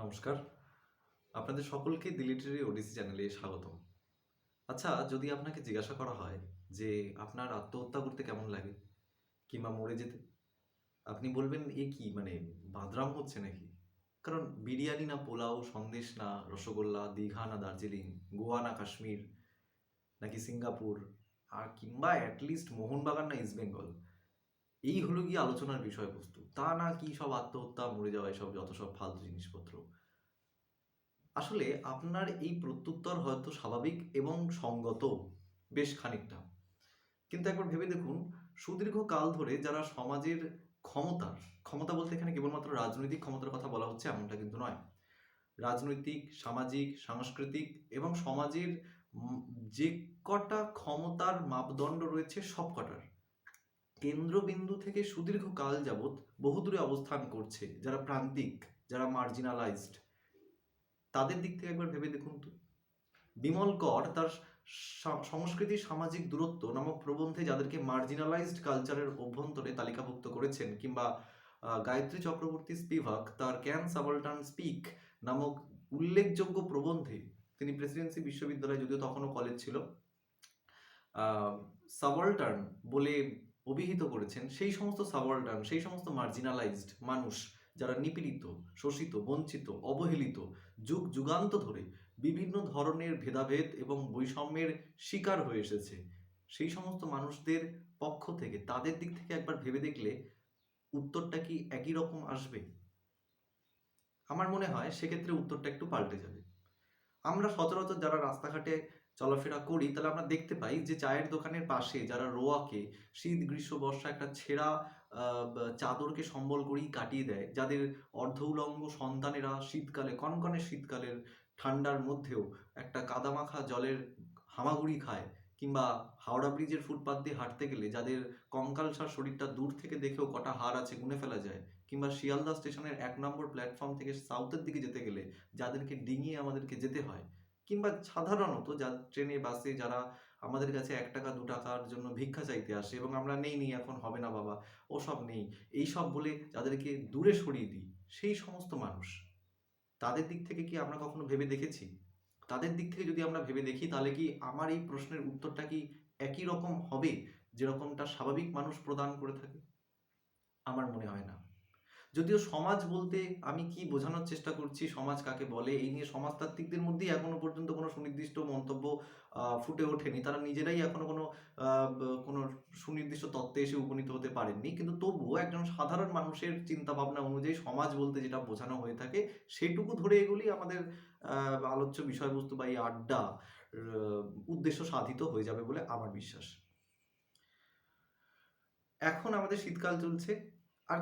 নমস্কার। আপনাদের সকলকে দি লিটারেরি ওডিসি চ্যানেলে স্বাগতম। আচ্ছা, যদি আপনাকে জিজ্ঞাসা করা হয় যে আপনার আত্মহত্যা করতে কেমন লাগে? কিংবা মরে যেতে? আপনি বলবেন, "এ কি মানে বাদরাম হচ্ছে নাকি?" কারণ বিরিয়ানি না পোলাও, সন্দেশ না রসগোল্লা, দীঘা না দার্জিলিং, গোয়া না কাশ্মীর, নাকি সিঙ্গাপুর, আর কিংবা এট লিস্ট মোহনবাগান না ইস্ট বেঙ্গল। এই হলো গিয়ে আলোচনার বিষয়বস্তু। তা না কি সব আত্মহত্যা, মরে যাওয়া এসব যত সব ফালতু জিনিসপত্র। আসলে আপনার এই প্রত্যুত্তর হয়তো স্বাভাবিক এবং সঙ্গত বেশ খানিকটা। কিন্তু একবার ভেবে দেখুন, সুদীর্ঘ কাল ধরে যারা সমাজের ক্ষমতা বলতে এখানে কেবলমাত্র রাজনৈতিক ক্ষমতার কথা বলা হচ্ছে এমনটা কিন্তু নয়। রাজনৈতিক, সামাজিক, সাংস্কৃতিক এবং সমাজের উম যে কটা ক্ষমতার মাপদণ্ড রয়েছে সব কটার কেন্দ্রবিন্দু থেকে সুদীর্ঘ কাল যাবৎ বহুদূরে অবস্থান করছে যারা প্রান্তিক, যারা মার্জিনালাইজড, তাদের দিক থেকে একবার ভেবে দেখুন তো। বিমল কর তার সংস্কৃতি সামাজিক দূরত্ব নামক প্রবন্ধে যাদেরকে মার্জিনালাইজড কালচারের অভ্যন্তরে তালিকাভুক্ত করেছেন, কিংবা গায়ত্রী চক্রবর্তী স্পিভাক তার ক্যান সাবলটার্ন স্পিক নামক উল্লেখযোগ্য প্রবন্ধে, তিনি প্রেসিডেন্সি বিশ্ববিদ্যালয়, যদিও তখনও কলেজ ছিল, সাবলটার্ন বলে অভিহিত করেছেন সেই সমস্ত সাবলটার্ন, সেই সমস্ত মার্জিনালাইজড মানুষ যারা নিপীড়িত, শোষিত, বঞ্চিত, অবহেলিত, যুগ যুগান্ত ধরে বিভিন্ন ধরনের ভেদাভেদ এবং বৈষম্যের শিকার হয়ে এসেছে, সেই সমস্ত মানুষদের পক্ষ থেকে, তাদের দিক থেকে একবার ভেবে দেখলে উত্তরটা কি একই রকম আসবে? আমার মনে হয় সেক্ষেত্রে উত্তরটা একটু পাল্টে যাবে। আমরা সচরাচর যারা রাস্তাঘাটে চলাফেরা করি, তাহলে আমরা দেখতে পাই যে চায়ের দোকানের পাশে যারা রোয়াকে শীত গ্রীষ্ম বর্ষা একটা ছেঁড়া চাদরকে সম্বল করেই কাটিয়ে দেয়, যাদের অর্ধ উলঙ্গ সন্তানেরা শীতকালে, কনকনে শীতকালের ঠান্ডার মধ্যেও একটা কাদামাখা জলের হামাগুড়ি খায়, কিংবা হাওড়া ব্রিজের ফুটপাত দিয়ে হাঁটতে গেলে যাদের কঙ্কালসার শরীরটা দূর থেকে দেখেও কটা হাড় আছে গুনে ফেলা যায়, কিংবা শিয়ালদা স্টেশনের 1 নম্বর প্ল্যাটফর্ম থেকে সাউথের দিকে যেতে গেলে যাদেরকে ডিঙিয়ে আমাদেরকে যেতে হয়, কিংবা সাধারণত যা ট্রেনে বাসে যারা আমাদের কাছে 1 টাকা 2 টাকার জন্য ভিক্ষা চাইতে আসে এবং আমরা নেই নেই এখন হবে না বাবা, ওসব নেই, এইসব বলে যাদেরকে দূরে সরিয়ে দিই, সেই সমস্ত মানুষ, তাদের দিক থেকে কি আমরা কখনো ভেবে দেখেছি? তাদের দিক থেকে যদি আমরা ভেবে দেখি, তাহলে কি আমার এই প্রশ্নের উত্তরটা কি একই রকম হবে যেরকমটা স্বাভাবিক মানুষ প্রদান করে থাকে? আমার মনে হয় না। যদিও সমাজ বলতে আমি কি বোঝানোর চেষ্টা করছি, সমাজ কাকে বলে, এই নিয়ে সমাজতাত্ত্বিকদের মধ্যেই এখনো পর্যন্ত কোনো সুনির্দিষ্ট মন্তব্য ফুটে ওঠেনি। তারা নিজেরাই এখনো কোনো সুনির্দিষ্ট তত্ত্বে এসে উপনীত হতে পারেননি। কিন্তু তবুও একজন সাধারণ মানুষের চিন্তাভাবনা অনুযায়ী সমাজ বলতে যেটা বোঝানো হয়ে থাকে, সেটুকু ধরে এগোলেই আমাদের আ আলোচ্য বিষয়বস্তু বা এই আড্ডা উদ্দেশ্য সাধিত হয়ে যাবে বলে আমার বিশ্বাস। এখন আমাদের শীতকাল চলছে। আর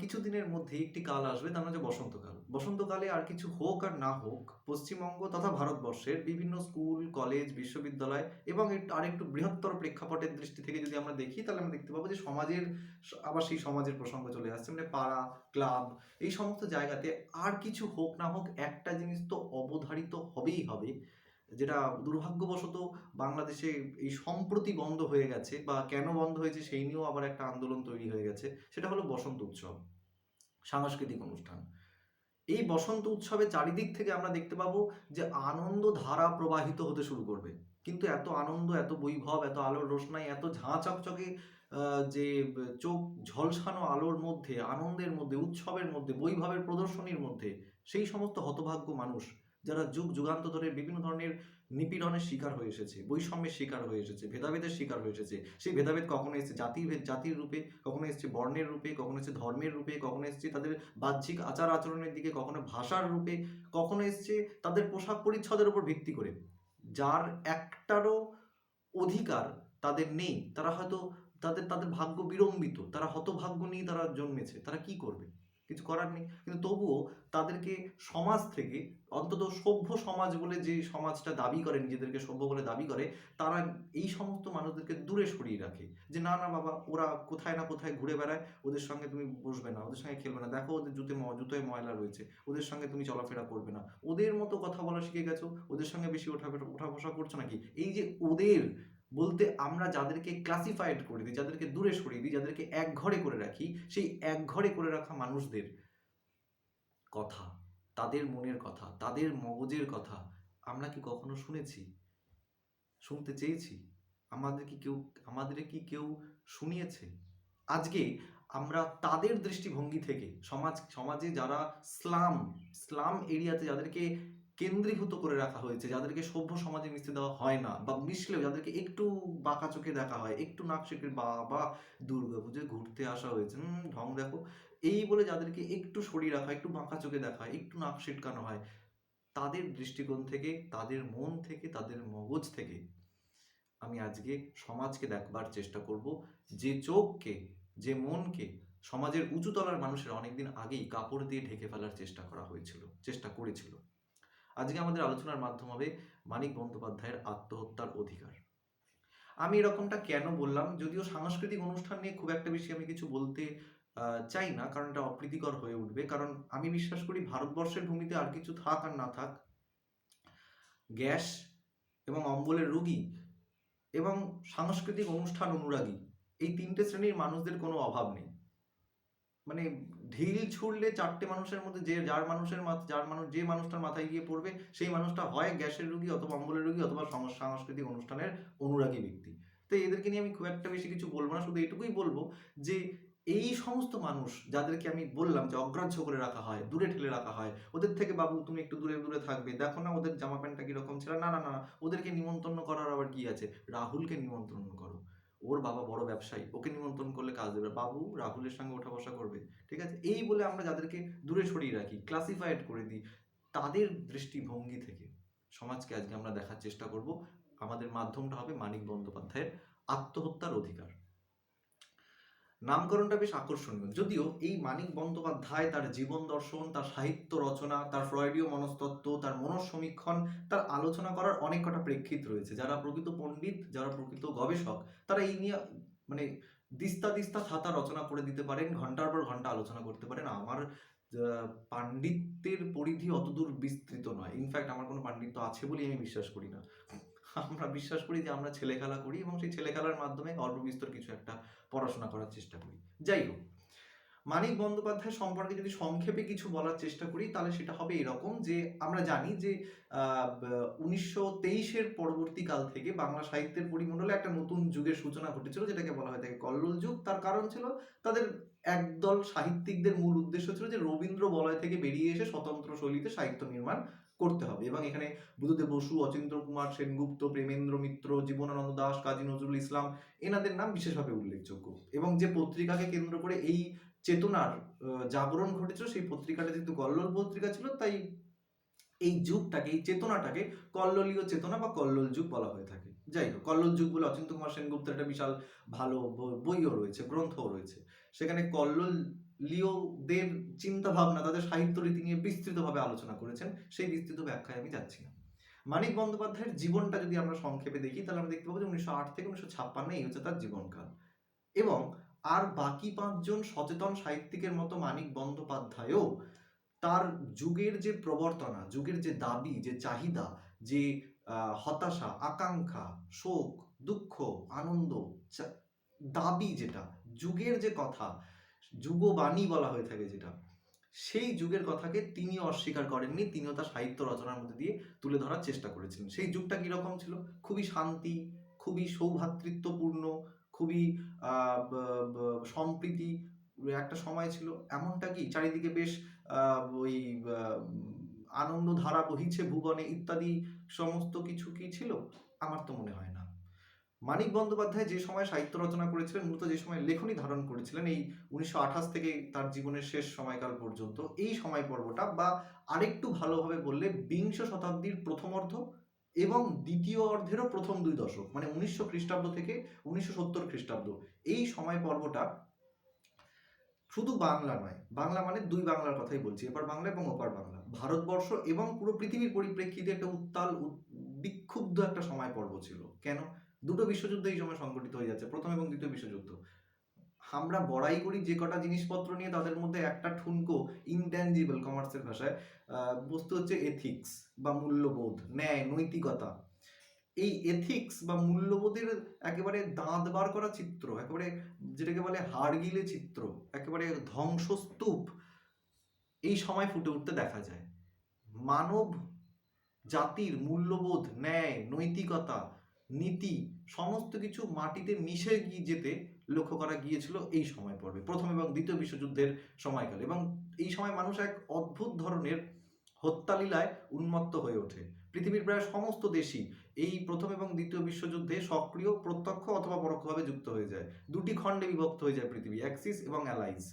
কিছু দিনের মধ্যেই একটি কাল আসবে, তার নাম হচ্ছে বসন্তকাল। বসন্তকালে আর কিছু হোক আর না হোক, পশ্চিমবঙ্গ তথা ভারতবর্ষের বিভিন্ন স্কুল, কলেজ, বিশ্ববিদ্যালয় এবং আরেকটু বৃহত্তর প্রেক্ষাপটের দৃষ্টি থেকে যদি আমরা দেখি, তাহলে আমরা দেখতে পাবো যে সমাজের আবার সেই সমাজের প্রসঙ্গ চলে আসছে। মানে পাড়া, ক্লাব, এই সমস্ত জায়গাতে আর কিছু হোক না হোক একটা জিনিস তো অবধারিত হবেই হবে, যেটা দুর্ভাগ্যবশত বাংলাদেশে এই সম্প্রতি বন্ধ হয়ে গেছে, বা কেন বন্ধ হয়েছে সেই নিয়েও আবার একটা আন্দোলন তৈরি হয়ে গেছে। সেটা হলো বসন্ত উৎসব, সাংস্কৃতিক অনুষ্ঠান। এই বসন্ত উৎসবের চারিদিক থেকে আমরা দেখতে পাবো যে আনন্দ ধারা প্রবাহিত হতে শুরু করবে। কিন্তু এত আনন্দ, এত বৈভব, এত আলোর রোশনাই, এত ঝাঁ চকচকে যে চোখ ঝলসানো আলোর মধ্যে, আনন্দের মধ্যে, উৎসবের মধ্যে, বৈভবের প্রদর্শনীর মধ্যে সেই সমস্ত হতভাগ্য মানুষ যারা যুগ যুগান্ত ধরে বিভিন্ন ধরনের নিপীড়নের শিকার হয়ে এসেছে, বৈষম্যের শিকার হয়ে এসেছে, ভেদাভেদের শিকার হয়ে এসেছে। সেই ভেদাভেদ কখনো এসেছে জাতির রূপে, কখনো এসেছে বর্ণের রূপে, কখনো এসেছে ধর্মের রূপে, কখনো এসেছে তাদের বাহ্যিক আচার আচরণের দিকে, কখনো ভাষার রূপে, কখনো এসছে তাদের পোশাক পরিচ্ছদের উপর ভিত্তি করে। যার একটারও অধিকার তাদের নেই, তারা হয়তো তাদের তাদের ভাগ্য বিড়ম্বিত, তারা হতভাগ্য নিয়ে তারা জন্মেছে, তারা কি করবে? কিছু করার নেই। কিন্তু তবুও তাদেরকে সমাজ থেকে, অন্তত সভ্য সমাজ বলে যে সমাজটা দাবি করে, নিজেদেরকে সভ্য বলে দাবি করে, তারা এই সমস্ত মানুষদেরকে দূরে সরিয়ে রাখে। যে না না বাবা, ওরা কোথায় না কোথায় ঘুরে বেড়ায়, ওদের সঙ্গে তুমি বসবে না, ওদের সঙ্গে খেলবে না, দেখো ওদের জুতোয় ময়লা রয়েছে, ওদের সঙ্গে তুমি চলাফেরা করবে না, ওদের মতো কথা বলা শিখে গেছো, ওদের সঙ্গে বেশি ওঠা বসা করছো নাকি? এই যে ওদের বলতে আমরা যাদেরকে ক্লাসিফাইড করে দিই, যাদেরকে দূরে সরিয়ে দিই, যাদেরকে একঘরে করে রাখি, সেই একঘরে করে রাখা মানুষদের কথা, তাদের মনের কথা, তাদের মগজের কথা আমরা কি কখনো শুনেছি, শুনতে চেয়েছি? আমাদের কি কেউ শুনিয়েছে? আজকে আমরা তাদের দৃষ্টিভঙ্গি থেকে সমাজে যারা স্লাম স্লাম এরিয়াতে যাদেরকে কেন্দ্রীভূত করে রাখা হয়েছে, যাদেরকে সভ্য সমাজে মিশতে দেওয়া হয় না, বা মিশলেও যাদেরকে একটু বাঁকা চোখে দেখা হয়, একটু নাক সিঁটকে বাবা দুর্গাপুজোয় ঘুরতে আসা হয়েছে, ঢং দেখো, এই বলে যাদেরকে একটু সরিয়ে রাখা হয়, একটু বাঁকা চোখে দেখা হয়, একটু নাক সিটকানো হয়, তাদের দৃষ্টিকোণ থেকে, তাদের মন থেকে, তাদের মগজ থেকে আমি আজকে সমাজকে দেখবার চেষ্টা করব, যে চোখকে, যে মনকে সমাজের উঁচুতলার মানুষের অনেকদিন আগেই কাপড় দিয়ে ঢেকে ফেলার চেষ্টা করেছিল। আজকে আমাদের আলোচনার মাধ্যম হবে মানিক বন্দ্যোপাধ্যায়ের আত্মহত্যার অধিকার। আমি এরকমটা কেন বললাম, যদিও সাংস্কৃতিক অনুষ্ঠান নিয়ে খুব একটা বেশি আমি কিছু বলতে চাই না, কারণ এটা অপ্রীতিকর হয়ে উঠবে। কারণ আমি বিশ্বাস করি ভারতবর্ষের ভূমিতে আর কিছু থাক আর না থাক, গ্যাস এবং অম্বলের রোগী এবং সাংস্কৃতিক অনুষ্ঠান অনুরাগী, এই তিনটে শ্রেণীর মানুষদের কোনো অভাব নেই। মানে ঢিল ছুড়লে চারটে মানুষের মধ্যে যে মানুষটার মাথায় গিয়ে পড়বে, সেই মানুষটা হয় গ্যাসের রোগী, অথবা অম্বলের রোগী, অথবা সাংস্কৃতিক অনুষ্ঠানের অনুরাগী ব্যক্তি। তো এদেরকে নিয়ে আমি খুব একটা বেশি কিছু বলবো না, শুধু এটুকুই বলবো যে এই সমস্ত মানুষ যাদেরকে আমি বললাম যে অগ্রাহ্য করে রাখা হয়, দূরে ঠেলে রাখা হয়, ওদের থেকে বাবু তুমি একটু দূরে দূরে থাকবে, দেখো না ওদের জামা প্যান্টটা কিরকম ছিল, না না না, ওদেরকে নিমন্ত্রণ করার আবার কি আছে, রাহুলকে নিমন্ত্রণ করো, ওর বাবা বড় ব্যবসায়ী, ওকে নিমন্ত্রণ করলে কাজ দেবে, বাবু রাহুলের সঙ্গে ওঠা বসা করবে, ঠিক আছে, এই বলে আমরা যাদেরকে দূরে সরিয়ে রাখি, ক্লাসিফাইড করে দিই, তাদের দৃষ্টিভঙ্গি থেকে সমাজকে আজকে আমরা দেখার চেষ্টা করব। আমাদের মাধ্যমটা হবে মানিক বন্দ্যোপাধ্যায়ের আত্মহত্যার অধিকার। নামকরণটা বেশ আকর্ষণীয়, যদিও এই মানিক বন্দ্যোপাধ্যায় তার জীবন দর্শন, তার সাহিত্য রচনা, তার ফ্রয়েডীয় মনস্তত্ত্ব, তার মনঃসমীক্ষণ, তার আলোচনা করার অনেক কটা প্রেক্ষিত রয়েছে। যারা প্রকৃত পণ্ডিত, যারা প্রকৃত গবেষক, তারা এই নিয়ে মানে দিস্তা দিস্তা খাতা রচনা করে দিতে পারেন, ঘন্টার পর ঘন্টা আলোচনা করতে পারেন। আমার পাণ্ডিত্যের পরিধি অতদূর বিস্তৃত নয়, ইনফ্যাক্ট আমার কোনো পাণ্ডিত্য আছে বলেই আমি বিশ্বাস করি না। আমরা বিশ্বাস করি যে আমরা ছেলে খেলা করি এবং সেই ছেলে খেলার মাধ্যমে অল্প বিস্তর কিছু একটা পড়াশোনা করার চেষ্টা করি। যাই হোক, মানিক বন্দ্যোপাধ্যায় সম্পর্কে যদি সংক্ষেপে কিছু বলার চেষ্টা করি, তাহলে সেটা হবে এরকম যে আমরা জানি যে 1923-এর পরবর্তীকাল থেকে বাংলা সাহিত্যের পরিমণ্ডলে একটা নতুন যুগের সূচনা ঘটেছিল, যেটাকে বলা হয় থাকে কল্লোল যুগ। তার কারণ ছিল তাদের একদল সাহিত্যিকদের মূল উদ্দেশ্য ছিল যে রবীন্দ্র বলয় থেকে বেরিয়ে এসে স্বতন্ত্র শৈলীতে সাহিত্য নির্মাণ করতে হবে, এবং এখানে বুদ্ধদেব বসু, অচিন্ত্য কুমার সেনগুপ্ত, প্রেমেন্দ্র মিত্র, জীবনানন্দ দাশ, কাজী নজরুল ইসলাম, এনাদের নাম বিশেষভাবে উল্লেখযোগ্য। এবং যে পত্রিকাকে কেন্দ্র করে এই চেতনার জাগরণ ঘটেছিল, সেই পত্রিকাটা যেহেতু কল্লোল পত্রিকা ছিল, তাই এই যুগটাকে, এই চেতনাটাকে কল্লোলীয় চেতনা বা কল্লোল যুগ বলা হয়ে থাকে। যাই হোক, কল্লোল যুগ বলে অচিন্ত্য কুমার সেনগুপ্তের একটা বিশাল ভালো বইও রয়েছে, গ্রন্থও রয়েছে। সেখানে কল্লোলীয়দের চিন্তা ভাবনা, তাদের সাহিত্য রীতি নিয়ে বিস্তৃতভাবে আলোচনা করেছেন, সেই বিস্তৃত ব্যাখ্যায় আমি যাচ্ছি না। মানিক বন্দ্যোপাধ্যায়ের জীবনটা যদি আমরা সংক্ষেপে দেখি, তাহলে আমরা দেখতে পাবো যে 1908 থেকে 1956 এই হচ্ছে তার জীবনকাল। এবং আর বাকি পাঁচজন সচেতন সাহিত্যিকের মতো মানিক বন্দ্যোপাধ্যায়ও তার যুগের যে প্রবর্তনা, যুগের যে দাবি, যে চাহিদা, যে হতাশা, আকাঙ্ক্ষা, শোক, দুঃখ, আনন্দ, দাবি, যেটা যুগের যে কথা, যুগবাণী বলা হয়ে থাকে যেটা, সেই যুগের কথাকে তিনিও অস্বীকার করেননি, তিনিও তার সাহিত্য রচনার মধ্যে দিয়ে তুলে ধরার চেষ্টা করেছিলেন। সেই যুগটা কিরকম ছিল? খুবই শান্তি, খুবই সৌভ্রাতৃত্বপূর্ণ, খুবই সম্প্রীতি একটা সময় ছিল। এমনটা কি চারিদিকে বেশ ওই আনন্দ ধারা বহিছে ভুবনে ইত্যাদি সমস্ত কিছু কি ছিল? আমার তো মনে হয় না। মানিক বন্দ্যোপাধ্যায় যে সময় সাহিত্য রচনা করেছিলেন, মূলত যে সময় লেখনী ধারণ করেছিলেন, এই 1928 থেকে তার জীবনের শেষ সময়কাল পর্যন্ত, এই সময় পর্বটা, বা আরেকটু ভালোভাবে বললে বিংশ শতাব্দীর প্রথমার্ধ এবং দ্বিতীয় অর্ধেরও প্রথম 2 দশক, মানে 1900 খ্রিস্টাব্দ থেকে 1970 খ্রিস্টাব্দ, এই সময় পর্বটা শুধু বাংলা নয়, বাংলা মানে দুই বাংলার কথাই বলছি, এপার বাংলা এবং ওপার বাংলা, ভারতবর্ষ এবং পুরো পৃথিবীর পরিপ্রেক্ষিতে একটা উত্তাল বিক্ষুব্ধ একটা সময় পর্ব ছিল। কেন? দুটো বিশ্বযুদ্ধ এই সময় সংঘটিত হয়ে যাচ্ছে, প্রথম এবং দ্বিতীয় বিশ্বযুদ্ধ। আমরা বড়াই করি যে কটা জিনিসপত্র নিয়ে, তাদের মধ্যে একটা ঠুনকো, ইনট্যাঞ্জিবল কমার্সের ভাষায় বস্তু হচ্ছে এথিক্স বা মূল্যবোধ, ন্যায়, নৈতিকতা। এই এথিক্স বা মূল্যবোধের একেবারে দাঁত বার করা চিত্র, একেবারে যেটাকে বলে হাড়গিলে চিত্র, একেবারে ধ্বংসস্তূপ এই সময় ফুটে উঠতে দেখা যায়। মানব জাতির মূল্যবোধ, ন্যায়, নৈতিকতা, নীতি সমস্ত কিছু মাটিতে মিশে গিয়ে যেতে লক্ষ্য করা গিয়েছিল এই সময় পর্বে, প্রথম এবং দ্বিতীয় বিশ্বযুদ্ধের সময়কালে। এবং এই সময় মানুষ এক অদ্ভুত ধরনের হত্যালীলায় উন্মত্ত হয়ে ওঠে। পৃথিবীর প্রায় সমস্ত দেশই এই প্রথম এবং দ্বিতীয় বিশ্বযুদ্ধে সক্রিয়, প্রত্যক্ষ অথবা পরোক্ষভাবে যুক্ত হয়ে যায়। দুটি খণ্ডে বিভক্ত হয়ে যায় পৃথিবী, অ্যাক্সিস এবং অ্যালাইজ।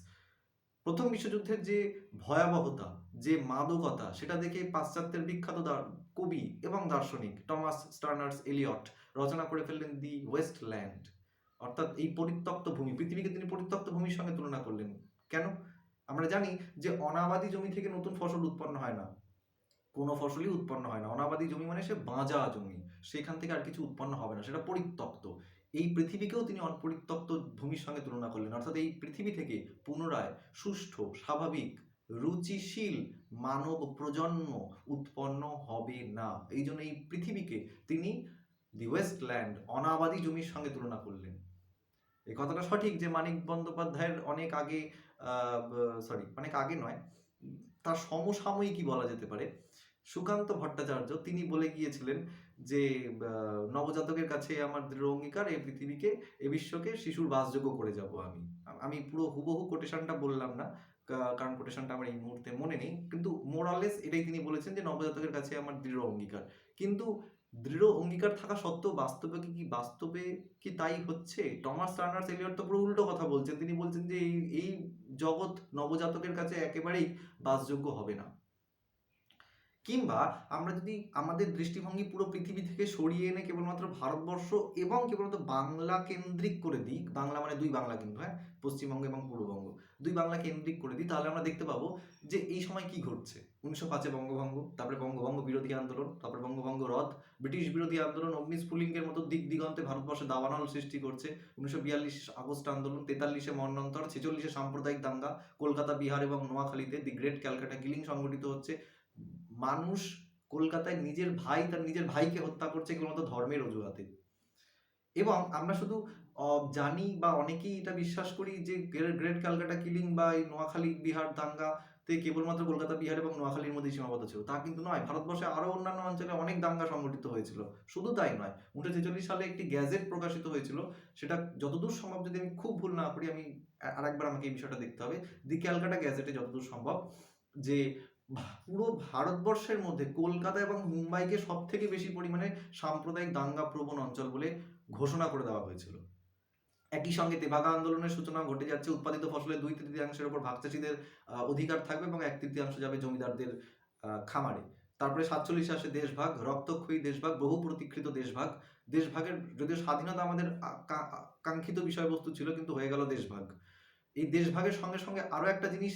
প্রথম বিশ্বযুদ্ধের যে ভয়াবহতা, যে মাদকতা, সেটা দেখে পাশ্চাত্যের বিখ্যাত কবি এবং দার্শনিক টমাস স্টার্নার্স এলিয়ট রচনা করে ফেললেন দি ওয়েস্টল্যান্ড, অর্থাৎ এই পরিত্যক্ত ভূমি। পৃথিবীকে তিনি পরিত্যক্ত ভূমির সঙ্গে তুলনা করলেন। কেন? আমরা জানি যে অনাবাদী জমি থেকে নতুন ফসল উৎপন্ন হয় না, কোনো ফসলই উৎপন্ন হয় না। অনাবাদী জমি মানে সে বাঁজা জমি, সেখান থেকে আর কিছু উৎপন্ন হবে না, সেটা পরিত্যক্ত। এই পৃথিবীকেও তিনি অপরিত্যক্ত ভূমির সঙ্গে তুলনা করলেন, অর্থাৎ এই পৃথিবী থেকে পুনরায় সুষ্ঠু, স্বাভাবিক, রুচিশীল মানব প্রজন্ম উৎপন্ন হবে না। এই জন্য এই পৃথিবীকে তিনি দি ওয়েস্টল্যান্ড, অনাবাদী জমির সঙ্গে তুলনা করলেন। এই কথাটা সঠিক যে মানিক বন্দ্যোপাধ্যায়ের অনেক আগে, অনেক আগে নয়, তার সমসাময়িকই বলা যেতে পারে, সুকান্ত ভট্টাচার্য তিনি বলে গিয়েছিলেন যে নবজাতকের কাছে আমার দৃঢ় অঙ্গীকার, এই পৃথিবীকে, এই বিশ্বকে শিশুর বাসযোগ্য করে যাব আমি। আমি পুরো হুবহু কোটেশনটা বললাম না, কারণ কোটেশনটা আমার এই মুহূর্তে মনে নেই, কিন্তু মোরালেস এটাই তিনি বলেছেন যে নবজাতকের কাছে আমার দৃঢ় অঙ্গীকার। কিন্তু দৃঢ় অঙ্গীকার থাকা সত্ত্বেও বাস্তবে কি তাই হচ্ছে? টমাস টার্নার এলিয়ট তো পুরো উল্টো কথা বলছেন। তিনি বলছেন যে এই জগৎ নবজাতকের কাছে একেবারেই বাসযোগ্য হবে না। কিংবা আমরা যদি আমাদের দৃষ্টিভঙ্গি পুরো পৃথিবী থেকে সরিয়ে এনে কেবলমাত্র ভারতবর্ষ এবং কেবলমাত্র বাংলা কেন্দ্রিক করে দিই, বাংলা মানে দুই বাংলা কিন্তু, হ্যাঁ, পশ্চিমবঙ্গ এবং পূর্ববঙ্গ, দুই বাংলা কেন্দ্রিক করে দিই, তাহলে আমরা দেখতে পাবো যে এই সময় কি ঘটছে। 1905-এ বঙ্গভঙ্গ, তারপরে বঙ্গভঙ্গ বিরোধী আন্দোলন, তারপরে বঙ্গভঙ্গ রদ, ব্রিটিশ বিরোধী আন্দোলন অগ্নিস্ফুলিঙ্গের মতো দিক দিগন্তে ভারতবর্ষে দাবানল সৃষ্টি করছে। 1942 আগস্ট আন্দোলন, 43-এ মন্বন্তর, 46-এ সাম্প্রদায়িক দাঙ্গা, কলকাতা, বিহার এবং নোয়াখালীতে দি গ্রেট ক্যালকাটা কিলিং সংগঠিত হচ্ছে। মানুষ কলকাতায় নিজের ভাই তার নিজের ভাইকে হত্যা করছে কেবলমাত্র ধর্মের অজুহাতে। এবং আমরা শুধু জানি বা অনেকেই এটা বিশ্বাস করি যে গ্রেট ক্যালকাটা কিলিং বা এই নোয়াখালী বিহার দাঙ্গাতে কেবলমাত্র কলকাতা, বিহার এবং নোয়াখালীর মধ্যেই সীমাবদ্ধ ছিল, তা কিন্তু নয়। ভারতবর্ষে আরো অন্যান্য অঞ্চলে অনেক দাঙ্গা সংঘটিত হয়েছিল। শুধু তাই নয়, 1946 সালে একটি গ্যাজেট প্রকাশিত হয়েছিল, সেটা যতদূর সম্ভব, যদি আমি খুব ভুল না করি, আমি আরেকবার আমাকে এই বিষয়টা দেখতে হবে, দি ক্যালকাটা গ্যাজেটে যতদূর সম্ভব, যে পুরো ভারতবর্ষের মধ্যে কলকাতা এবং মুম্বাইকে সব থেকে বেশি পরিমাণে সাম্প্রদায়িক দাঙ্গা প্রবণ অঞ্চল বলে ঘোষণা করে দেওয়া হয়েছিল। একই সঙ্গে তেভাগা আন্দোলনের সূচনা ঘটে যাচ্ছে। উৎপাদিত ফসলের 2/3 উপর ভাগচাষীদের অধিকার থাকবে এবং 1/3 যাবে জমিদারদের খামারে। তারপরে 47 আসে দেশভাগ, রক্তক্ষয়ী দেশভাগ, বহু প্রতীক্ষিত দেশভাগ। দেশভাগের যদিও স্বাধীনতা আমাদের কাঙ্ক্ষিত বিষয়বস্তু ছিল, কিন্তু হয়ে গেল দেশভাগ। এই দেশভাগের সঙ্গে সঙ্গে আরো একটা জিনিস,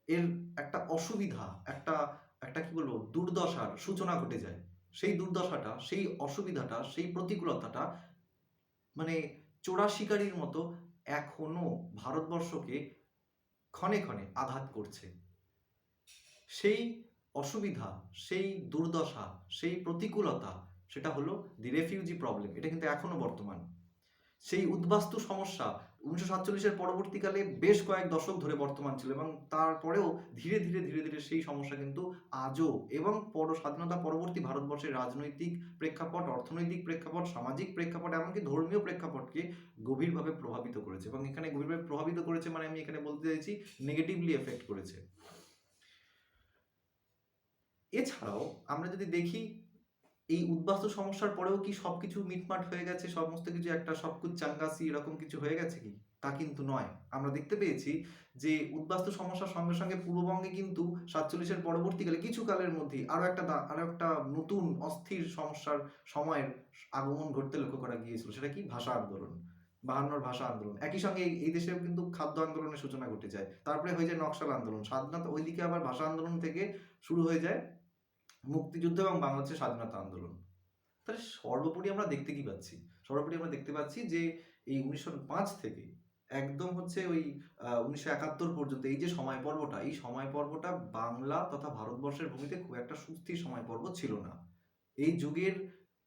এর একটা অসুবিধা, একটা একটা কি বলবো, দুর্দশার সূচনা ঘটে যায়। সেই দুর্দশাটা, সেই অসুবিধাটা, সেই প্রতিকূলতাটা মানে চোরা শিকারির মতো এখনো ভারতবর্ষকে ক্ষণে ক্ষণে আঘাত করছে। সেই অসুবিধা, সেই দুর্দশা, সেই প্রতিকূলতা, সেটা হলো দি রেফিউজি প্রবলেম। এটা কিন্তু এখনো বর্তমান। সেই উদ্বাস্তু সমস্যা 1947-এর পরবর্তীকালে বেশ কয়েক দশক ধরে বর্তমান ছিল, এবং তারপরেও ধীরে ধীরে ধীরে ধীরে সেই সমস্যা কিন্তু আজও এবং স্বাধীনতা পরবর্তী ভারতবর্ষের রাজনৈতিক প্রেক্ষাপট, অর্থনৈতিক প্রেক্ষাপট, সামাজিক প্রেক্ষাপট, এমনকি ধর্মীয় প্রেক্ষাপটকে গভীরভাবে প্রভাবিত করেছে। এবং এখানে গভীরভাবে প্রভাবিত করেছে মানে আমি এখানে বলতে চাইছি নেগেটিভলি এফেক্ট করেছে। এছাড়াও আমরা যদি দেখি, এই উদ্বাস্তু সমস্যার পরেও কি সবকিছু মিটমাট হয়ে গেছে, সমস্ত কিছু একটা সবকুছ চাঙ্গাসি এরকম কিছু হয়ে গেছে কি? তা কিন্তু নয়। আমরা দেখতে পেয়েছি যে উদ্বাস্তু সমস্যার সঙ্গে সঙ্গে পূর্ববঙ্গে কিন্তু 47-এর পরবর্তীকালে কিছু কালের মধ্যেই আরো একটা নতুন অস্থির সমস্যার সময়ের আগমন ঘটতে লক্ষ্য করা গিয়েছিল। সেটা কি? ভাষা আন্দোলন, 52-র ভাষা আন্দোলন। একই সঙ্গে এই দেশেও কিন্তু খাদ্য আন্দোলনের সূচনা ঘটে যায়, তারপরে হয়ে যায় নকশাল আন্দোলন, স্বাধীনতা, ওইদিকে আবার ভাষা আন্দোলন থেকে শুরু হয়ে যায় মুক্তিযুদ্ধ এবং বাংলাদেশের স্বাধীনতা আন্দোলন। তাহলে সর্বোপরি আমরা দেখতে কি পাচ্ছি? সর্বোপরি আমরা দেখতে পাচ্ছি যে এই 1905 থেকে একদম হচ্ছে ওই 1971 পর্যন্ত এই যে সময় পর্বটা, এই সময় পর্বটা বাংলা তথা ভারতবর্ষের ভূমিতে খুব একটা সুস্থির সময় পর্ব ছিল না। এই যুগের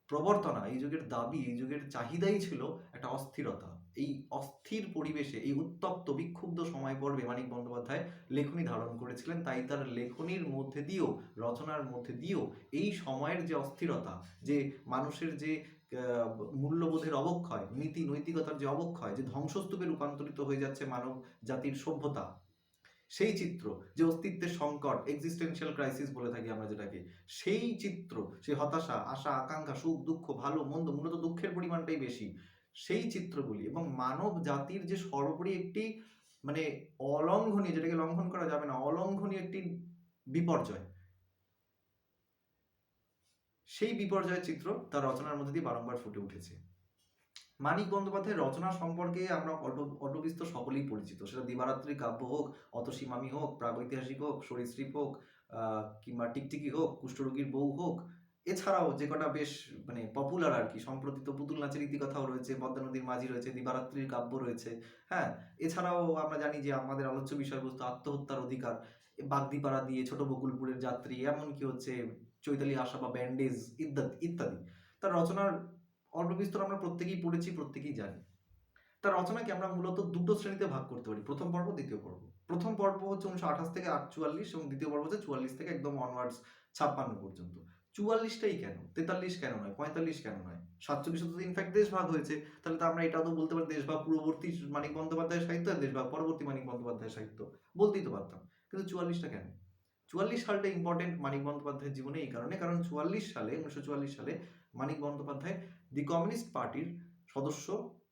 প্রবর্তনা, এই যুগের দাবি, এই যুগের চাহিদাই ছিল একটা অস্থিরতা। এই অস্থির পরিবেশে, এই উত্তপ্ত বিক্ষুব্ধ সময় পর্বে মানিক বন্দ্যোপাধ্যায় লেখনী ধারণ করেছিলেন। তাই তার লেখনীর মধ্যে দিয়েও, রচনার মধ্যে দিয়েও এই সময়ের যে অস্থিরতা, যে মানুষের যে মূল্যবোধের অবক্ষয়, নীতি নৈতিকতার যে অবক্ষয়, যে ধ্বংসস্তূপে রূপান্তরিত হয়ে যাচ্ছে মানব জাতির সভ্যতা, সেই চিত্র, যে অস্তিত্বের সংকট, এক্সিস্টেন্সিয়াল ক্রাইসিস বলে থাকি আমরা যেটাকে, সেই চিত্র, সেই হতাশা, আশা, আকাঙ্ক্ষা, সুখ দুঃখ, ভালো মন্দ, মূলত দুঃখের পরিমাণটাই বেশি, সেই চিত্রগুলি এবং মানব জাতির যে সর্বোপরি একটি মানে অলঙ্ঘনীয়, যেটাকে লঙ্ঘন করা যাবে না, অলঙ্ঘনীয় একটি বিপর্যয়, সেই বিপর্যয়ের চিত্র তার রচনার মধ্যে দিয়ে বারংবার ফুটে উঠেছে। মানিক বন্দ্যোপাধ্যায়ের রচনা সম্পর্কে আমরা অল্প বিস্তর সকলেই পরিচিত, সেটা দিবারাত্রি কাব্য হোক, অতসীমামি হোক, প্রাগৈতিহাসিক হোক, সরীসৃপ হোক, কিংবা টিকটিকি হোক, কুষ্ঠরোগীর বউ হোক, এছাড়াও যে কটা বেশ মানে পপুলার আর কি, সম্প্রতি তো পুতুল নাচের ইতিকথাও রয়েছে, পদ্মা নদীর মাঝি রয়েছে, দিবারাত্রির কাব্য রয়েছে, হ্যাঁ, এছাড়াও আমরা জানি যে আমাদের আলোচ্য বিষয়বস্তু আত্মহত্যার অধিকার, বাগদিপাড়া দিয়ে, ছোট বকুলপুরের যাত্রী, এমনকি হচ্ছে চৈতালি আশা বা ব্যান্ডেজ ইত্যাদি ইত্যাদি। তার রচনার অল্প বিস্তর আমরা প্রত্যেকেই পড়েছি, প্রত্যেকেই জানি। তার রচনাকে আমরা মূলত দুটো শ্রেণীতে ভাগ করতে পারি, প্রথম পর্ব, দ্বিতীয় পর্ব। প্রথম পর্ব হচ্ছে 1928 থেকে 48 এবং দ্বিতীয় পর্ব হচ্ছে 44 থেকে একদম অনওয়ার্ডস 56 পর্যন্ত। 44টাই কেন, 43 কেন নয়, 45 কেন নয়, 47 তো ইনফ্যাক্ট দেশভাগ হয়েছে, তাহলে তো আমরা এটাও তো বলতে পারি দেশভাগ পূর্ববর্তী মানিক বন্দ্যোপাধ্যায়ের সাহিত্য আর দেশভাগ পরবর্তী মানিক বন্দ্যোপাধ্যায়ের সাহিত্য, বলতেই তো পারতাম। কিন্তু 44টা কেন? 44 সালটা ইম্পর্টেন্ট মানিক বন্দ্যোপাধ্যায়ের জীবনে এই কারণে, কারণ 1944 সালে মানিক বন্দ্যোপাধ্যায় দি কমিউনিস্ট পার্টির সদস্য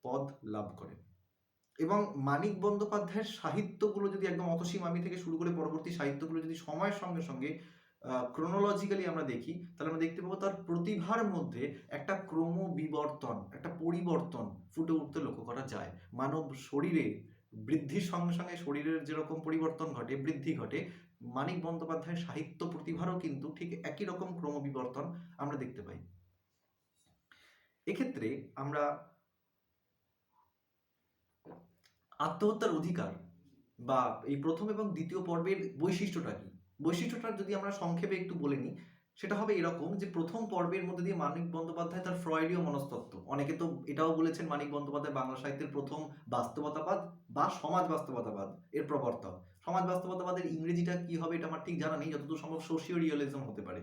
পদ লাভ করেন। এবং মানিক বন্দ্যোপাধ্যায়ের সাহিত্যগুলো যদি একদম অতসীমামি থেকে শুরু করে পরবর্তী সাহিত্যগুলো যদি সময়ের সঙ্গে সঙ্গে ক্রোনোলজিক্যালি আমরা দেখি, তাহলে আমরা দেখতে পাবো তার প্রতিভার মধ্যে একটা ক্রমবিবর্তন, একটা পরিবর্তন ফুটে উঠতে লক্ষ্য করা যায়। মানব শরীরে বৃদ্ধির সঙ্গে সঙ্গে শরীরের যেরকম পরিবর্তন ঘটে, বৃদ্ধি ঘটে, মানিক বন্দ্যোপাধ্যায়ের সাহিত্য প্রতিভারও কিন্তু ঠিক একই রকম ক্রমবিবর্তন আমরা দেখতে পাই। এক্ষেত্রে আমরা আত্মহত্যার অধিকার বা এই প্রথম এবং দ্বিতীয় পর্বের বৈশিষ্ট্যটা কি, বৈশিষ্ট্যটা যদি আমরা সংক্ষেপে একটু বলে নিই, সেটা হবে এরকম যে প্রথম পর্বের মধ্যে দিয়ে মানিক বন্দ্যোপাধ্যায় তার ফ্রয়েডীয় মনস্তত্ত্ব, অনেকে তো এটাও বলেছেন মানিক বন্দ্যোপাধ্যায় বাংলা সাহিত্যের প্রথম বাস্তবতাবাদ বা সমাজ বাস্তবতাবাদ এর প্রবর্তক। সমাজ বাস্তবতাবাদের ইংরেজিটা কি হবে এটা আমার ঠিক জানা নেই, যতদূর সম্ভব সোশিও রিয়েলিজম হতে পারে।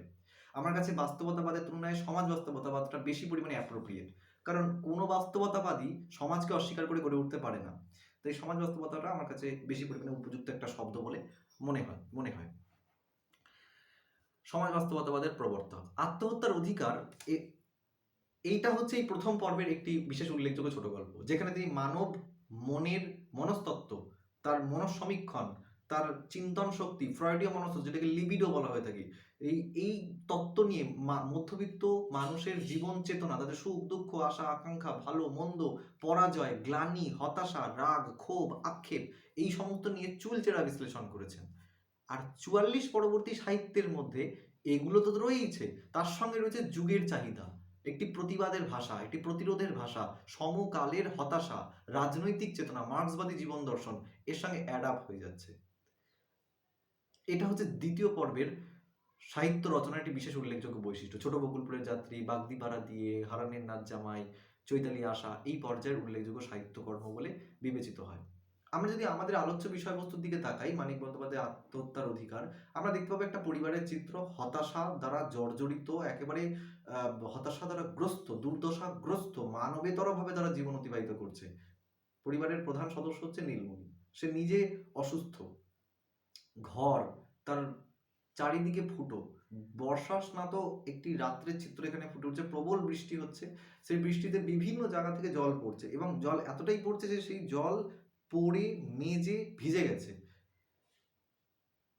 আমার কাছে বাস্তবতাবাদের তুলনায় সমাজ বাস্তবতাবাদটা বেশি পরিমাণে অ্যাপ্রোপ্রিয়েট, কারণ কোনো বাস্তবতাবাদী সমাজকে অস্বীকার করে গড়ে উঠতে পারে না। তাই সমাজ বাস্তবতাটা আমার কাছে বেশি পরিমাণে উপযুক্ত একটা শব্দ বলে মনে হয়। সমাজ বাস্তবতাবাদের প্রবর্তক, আত্মহত্যার অধিকার, এইটা হচ্ছে এই প্রথম পর্বের একটি বিশেষ উল্লেখযোগ্য ছোট গল্প, যেখানে তিনি মানব মনের মনস্তত্ত্ব, তার মনঃসমীক্ষণ, তার চিন্তন শক্তি, ফ্রয়েডীয় মনস্তত্ত্ব, যেটাকে লিবিডো বলা হয়ে থাকে, এই তত্ত্ব নিয়ে মধ্যবিত্ত মানুষের জীবন চেতনা, তাদের সুখ দুঃখ, আশা আকাঙ্ক্ষা, ভালো মন্দ, পরাজয়, গ্লানি, হতাশা, রাগ, ক্ষোভ, আক্ষেপ, এই সমস্ত নিয়ে চুলচেরা বিশ্লেষণ করেছেন। আর 44 পরবর্তী সাহিত্যের মধ্যে এগুলো তো রয়েইছে, তার সঙ্গে রয়েছে যুগের চাহিদা, একটি প্রতিবাদের ভাষা, একটি প্রতিরোধের ভাষা, সমকালের হতাশা, রাজনৈতিক চেতনা, মার্ক্সবাদী জীবন দর্শন এর সঙ্গে অ্যাডাপ্ট হয়ে যাচ্ছে। এটা হচ্ছে দ্বিতীয় পর্বের সাহিত্য রচনার একটি বিশেষ উল্লেখযোগ্য বৈশিষ্ট্য। ছোট বকুলপুরের যাত্রী, বাগদিপাড়া দিয়ে, হারানের নাচ জামাই, চৈতালি আশা এই পর্যায়ের উল্লেখযোগ্য সাহিত্যকর্ম বলে বিবেচিত হয়। আমরা যদি আমাদের আলোচ্য বিষয়বস্তুর দিকে তাকাই, মানিক বন্দ্যোপাধ্যায়ের আত্মহত্যার অধিকার, আমরা দেখতে পাবো একটা পরিবারের চিত্র, হতাশা দ্বারা জর্জরিত, একেবারে হতাশা দ্বারা গ্রস্ত, দুর্দশাগ্রস্ত, মানবেতরভাবে তারা জীবন অতিবাহিত করছে। পরিবারের প্রধান সদস্য হচ্ছে নীলমণি, সে নিজে অসুস্থ, ঘর তার চারিদিকে ফুটো, বর্ষা স্নাত একটি রাত্রের চিত্র এখানে ফুটে উঠছে, প্রবল বৃষ্টি হচ্ছে, সেই বৃষ্টিতে বিভিন্ন জায়গা থেকে জল পড়ছে এবং জল এতটাই পড়ছে যে সেই জল পড়ে মেজে ভিজে গেছে।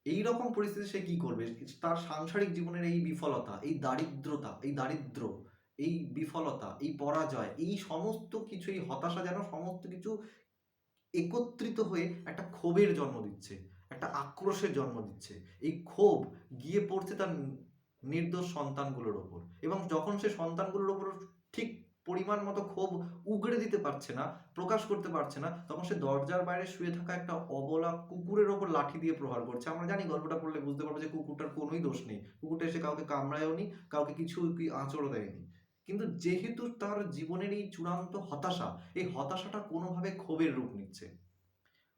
এই রকম পরিস্থিতিতে সে কি করবে? তার সাংসারিক জীবনের এই বিফলতা, এই দারিদ্রতা, এই দারিদ্র, এই বিফলতা, এই পরাজয়, এই সমস্ত কিছু, এই হতাশা যেন সমস্ত কিছু একত্রিত হয়ে একটা ক্ষোভের জন্ম দিচ্ছে, একটা আক্রোশের জন্ম দিচ্ছে। এই ক্ষোভ গিয়ে পড়ছে তার নির্দোষ সন্তানগুলোর ওপর, এবং যখন সে সন্তানগুলোর ওপর ঠিক পরিমাণ মতো ক্ষোভ উগড়ে দিতে পারছে না, প্রকাশ করতে পারছে না, তখন সে দরজার বাইরে শুয়ে থাকা একটা অবলা কুকুরের ওপর লাঠি দিয়ে প্রহার করছে। আমরা জানি, গল্পটা পড়লে বুঝতে পারবো যে কুকুরটার কোনোই দোষ নেই, কুকুরটা এসে কাউকে কামড়ায়ও নি, কাউকে কিছু আঁচড়ও দেয়নি, কিন্তু যেহেতু তার জীবনের এই চূড়ান্ত হতাশা, এই হতাশাটা কোনোভাবে ক্ষোভের রূপ নিচ্ছে।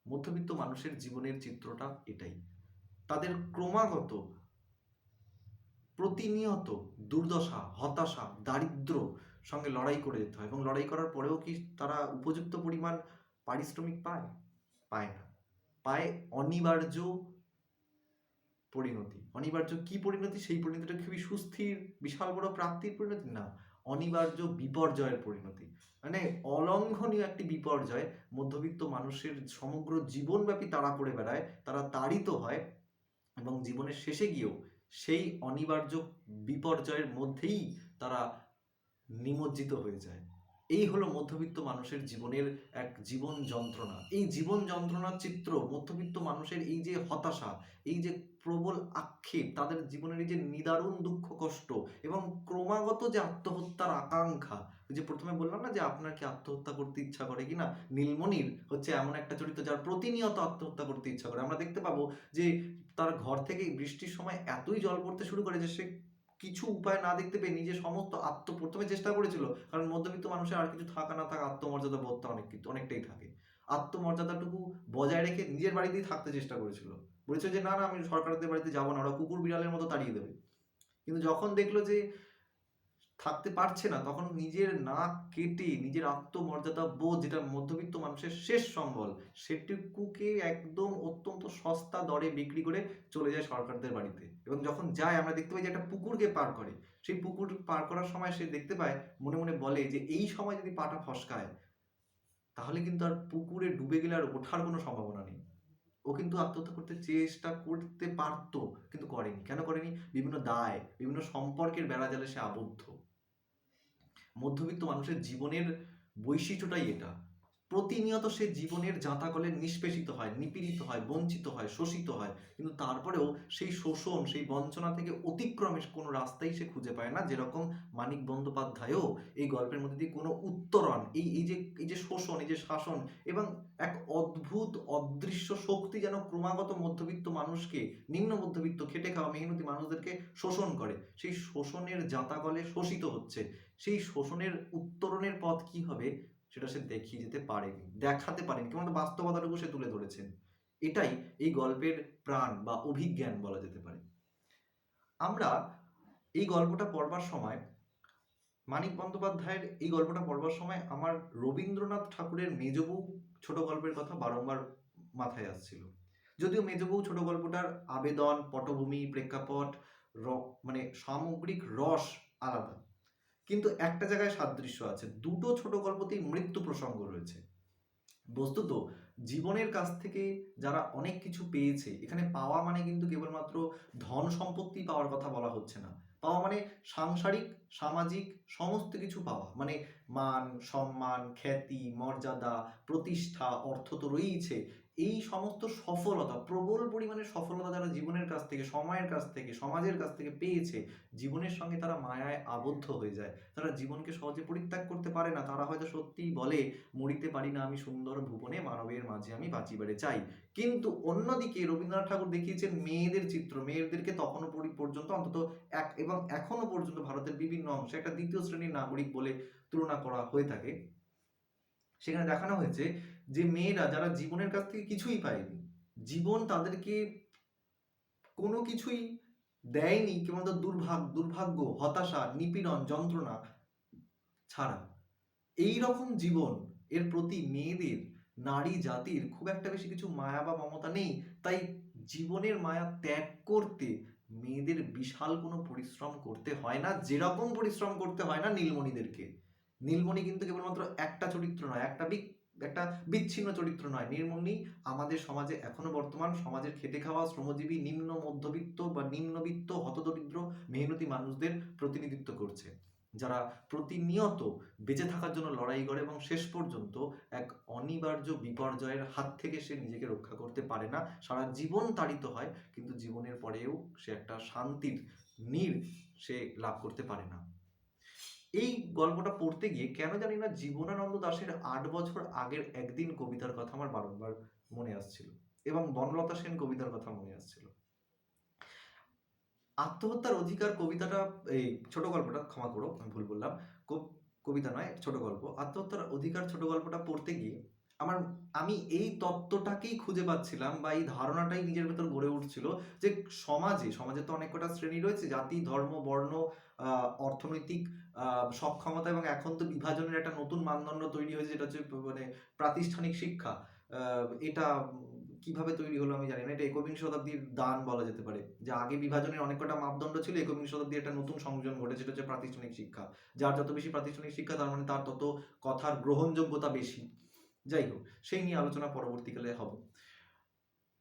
মধ্যবিত্ত মানুষের জীবনের চিত্রটা এটাই। তাদের ক্রমাগত প্রতিনিয়ত দুর্দশা, হতাশা, দারিদ্র সঙ্গে লড়াই করে যেতে হয়, এবং লড়াই করার পরেও কি তারা উপযুক্ত পরিমাণ পারিশ্রমিক পায়? পায় না। পায় অনিবার্য পরিণতি। অনিবার্য কি পরিণতি? সেই পরিণতিটা খুবই সুস্থির, বিশাল বড় প্রাপ্তির পরিণতি না, অনিবার্য বিপর্যয়ের পরিণতি। মানে অলঙ্ঘনীয় একটি বিপর্যয় মধ্যবিত্ত মানুষের সমগ্র জীবনব্যাপী তাড়া করে বেড়ায়, তারা তাড়িত হয়, এবং জীবনের শেষে গিয়েও সেই অনিবার্য বিপর্যয়ের মধ্যেই তারা নিমজ্জিত হয়ে যায়। এই হলো মধ্যবিত্ত মানুষের জীবনের এক জীবন যন্ত্রণা। এই জীবন যন্ত্রণার চিত্র, মধ্যবিত্ত মানুষের এই যে হতাশা, এই যে প্রবল আক্ষেপ, তাদের জীবনের এই যে নিদারুণ দুঃখ কষ্ট, এবং ক্রমাগত যে আত্মহত্যার আকাঙ্ক্ষা। ওই যে প্রথমে বললাম না যে আপনার কি আত্মহত্যা করতে ইচ্ছা করে কিনা, নীলমণির হচ্ছে এমন একটা চরিত্র যার প্রতিনিয়ত আত্মহত্যা করতে ইচ্ছা করে। আমরা দেখতে পাবো যে তার ঘর থেকে বৃষ্টির সময় এতই জল পড়তে শুরু করে যে সে কিছু উপায় না দেখতে পেয়ে নিজে সমস্ত প্রথমে চেষ্টা করেছিল, কারণ মধ্যবিত্ত মানুষের আর কিছু থাকা না থাকা আত্মমর্যাদা বোধটা অনেকটাই থাকে। আত্মমর্যাদাটুকু বজায় রেখে নিজের বাড়িতেই থাকতে চেষ্টা করেছিল। বলেছিল যে না না, আমি সরকারদের বাড়িতে যাবো না, ওরা কুকুর বিড়ালের মতো তাড়িয়ে দেবে। কিন্তু যখন দেখলো যে থাকতে পারছে না, তখন নিজের নাক কেটে নিজের আত্মমর্যাদা বোধ, যেটা মধ্যবিত্ত মানুষের শেষ সম্বল, সেটুকুকে একদম অত্যন্ত সস্তা দরে বিক্রি করে চলে যায় সরকারদের বাড়িতে। এবং যখন যায় আমরা দেখতে পাই যে একটা পুকুরকে পার করে। সেই পুকুর পার করার সময় সে দেখতে পায়, মনে মনে বলে যে এই সময় যদি পাটা ফসকায় তাহলে কিন্তু আর পুকুরে ডুবে গেলে আর ওঠার কোনো সম্ভাবনা নেই। ও কিন্তু আত্মহত্যা করতে চেষ্টা করতে পারতো, কিন্তু করেনি। কেন করেনি? বিভিন্ন দায়, বিভিন্ন সম্পর্কের বেড়াজালে সে আবদ্ধ। মধ্যবিত্ত মানুষের জীবনের বৈশিষ্ট্যটাই এটা। প্রতিনিয়ত সে জীবনের জাঁতাকলে নিষ্পেষিত হয়, নিপীড়িত হয়, বঞ্চিত হয়, শোষিত হয়, কিন্তু তারপরেও সেই শোষণ, সেই বঞ্চনা থেকে অতিক্রমে কোনো রাস্তাই সে খুঁজে পায় না। যেরকম মানিক বন্দ্যোপাধ্যায়ও এই গল্পের মধ্যে দিয়ে কোনো উত্তরণ, এই যে শোষণ, এই যে শাসন, এবং এক অদ্ভুত অদৃশ্য শক্তি যেন ক্রমাগত মধ্যবিত্ত মানুষকে, নিম্ন মধ্যবিত্ত খেটে খাওয়া মেহনতি মানুষদেরকে শোষণ করে, সেই শোষণের জাঁতাকলে শোষিত হচ্ছে। সেই শোষণের উত্তরণের পথ কি হবে সেটা সে দেখিয়ে যেতে পারেনি, দেখাতে পারেনি, কেমন বাস্তবতাটুকু সে তুলে ধরেছেন। এটাই এই গল্পের প্রাণ বা অভিজ্ঞান বলা যেতে পারে। আমরা এই গল্পটা পড়বার সময়, মানিক বন্দ্যোপাধ্যায়ের এই গল্পটা পড়বার সময় আমার রবীন্দ্রনাথ ঠাকুরের মেজবউ ছোট গল্পের কথা বারংবার মাথায় আসছিল। যদিও মেজবউ ছোট গল্পটার আবেদন, পটভূমি, প্রেক্ষাপট, মানে সামগ্রিক রস আলাদা, কিন্তু একটা জায়গায় সাদৃশ্য আছে। দুটো ছোট গল্পতেই মৃত্যু প্রসঙ্গ রয়েছে। বস্তুত জীবনের কাছ থেকে যারা অনেক কিছু পেয়েছে, এখানে পাওয়া মানে কিন্তু কেবলমাত্র ধন সম্পত্তি পাওয়ার কথা বলা হচ্ছে না। পাওয়া মানে সাংসারিক, সামাজিক সমস্ত কিছু পাওয়া, মানে মান, সম্মান, খ্যাতি, মর্যাদা, প্রতিষ্ঠা, অর্থ তো রয়েছে। এই সমস্ত সফলতা, প্রবল পরিমাণে সফলতা যারা জীবনের কাছ থেকে, সময়ের কাছ থেকে, সমাজের কাছ থেকে পেয়েছে, জীবনের সঙ্গে তারা মায়ায় আবদ্ধ হয়ে যায়। তারা জীবনকে সহজে পরিত্যাগ করতে পারে না। তারা হয়তো সত্যিই বলে, মরিতে পারি না আমি সুন্দর ভুবনে, মানবের মাঝে আমি বাঁচিবারে চাই। কিন্তু অন্যদিকে রবীন্দ্রনাথ ঠাকুর দেখিয়েছেন মেয়েদের চিত্র। মেয়েদেরকে তখনও পর্যন্ত, অন্তত এবং এখনো পর্যন্ত ভারতের বিভিন্ন অংশে একটা দ্বিতীয় শ্রেণীর নাগরিক বলে তুলনা করা হয়ে থাকে। সেখানে দেখানো হয়েছে যে মেয়েরা যারা জীবনের কাছ থেকে কিছুই পায়নি, জীবন তাদেরকে কোনো কিছুই দেয়নি, কেবল দুর্ভাগ্য, হতাশা, নিপীড়ন, যন্ত্রণা ছাড়া, এই রকম জীবন এর প্রতি মেয়েদের, নারী জাতির খুব একটা বেশি কিছু মায়া বা মমতা নেই। তাই জীবনের মায়া ত্যাগ করতে মেয়েদের বিশাল কোনো পরিশ্রম করতে হয় না, যেরকম পরিশ্রম করতে হয় না নীলমণিদেরকে। নীলমণি কিন্তু কেবলমাত্র একটা চরিত্র নয়, একটা বিচ্ছিন্ন চরিত্র নয়। নীলমণি আমাদের সমাজে এখনো বর্তমান সমাজের খেটে খাওয়া শ্রমজীবী নিম্ন মধ্যবিত্ত বা নিম্নবিত্ত হতদরিদ্র মেহনতি মানুষদের প্রতিনিধিত্ব করছে, যারা প্রতিনিয়ত বেঁচে থাকার জন্য লড়াই করে, এবং শেষ পর্যন্ত এক অনিবার্য বিপর্যয়ের হাত থেকে সে নিজেকে রক্ষা করতে পারে না, সারা জীবন তাড়িত হয়, কিন্তু জীবনের পরেও সে একটা শান্তির নীড় সে লাভ করতে পারে না। এই গল্পটা পড়তে গিয়ে কেন জানি না জীবনানন্দ দাশের ৮ বছর আগের একদিন কবিতার কথা আমার বারংবার মনে আসছিল, এবং বনলতা সেন কবিতার কথা মনে আসছিল। আত্মহত্যার অধিকার কবিতাটা, এই ছোট গল্পটা, ক্ষমা করো আমি ভুল বললাম, কবিতা নয়, ছোট গল্প। আত্মহত্যার অধিকার ছোট গল্পটা পড়তে গিয়ে আমি এই তত্ত্বটাকেই খুঁজে পাচ্ছিলাম, বা এই ধারণাটাই নিজের ভেতর গড়ে উঠছিল যে সমাজে তো অনেক কটা শ্রেণী রয়েছে, জাতি, ধর্ম, বর্ণ, অর্থনৈতিক সক্ষমতা, এবং এখন তো বিভাজনের একটা নতুন মানদণ্ড তৈরি হয়েছে, যেটা হচ্ছে মানে প্রাতিষ্ঠানিক শিক্ষা। এটা কিভাবে তৈরি হলো আমি জানি না, এটা একবিংশ শতাব্দীর দান বলা যেতে পারে, যে আগে বিভাজনের অনেক কটা মাপদণ্ড ছিল, একবিংশ শতাব্দীর একটা নতুন সংযোজন ঘটেছে, সেটা হচ্ছে প্রাতিষ্ঠানিক শিক্ষা। যার যত বেশি প্রাতিষ্ঠানিক শিক্ষা, তার মানে তার তত কথার গ্রহণযোগ্যতা বেশি। যাই হোক, সেই নিয়ে আলোচনা পরবর্তীকালে হবে।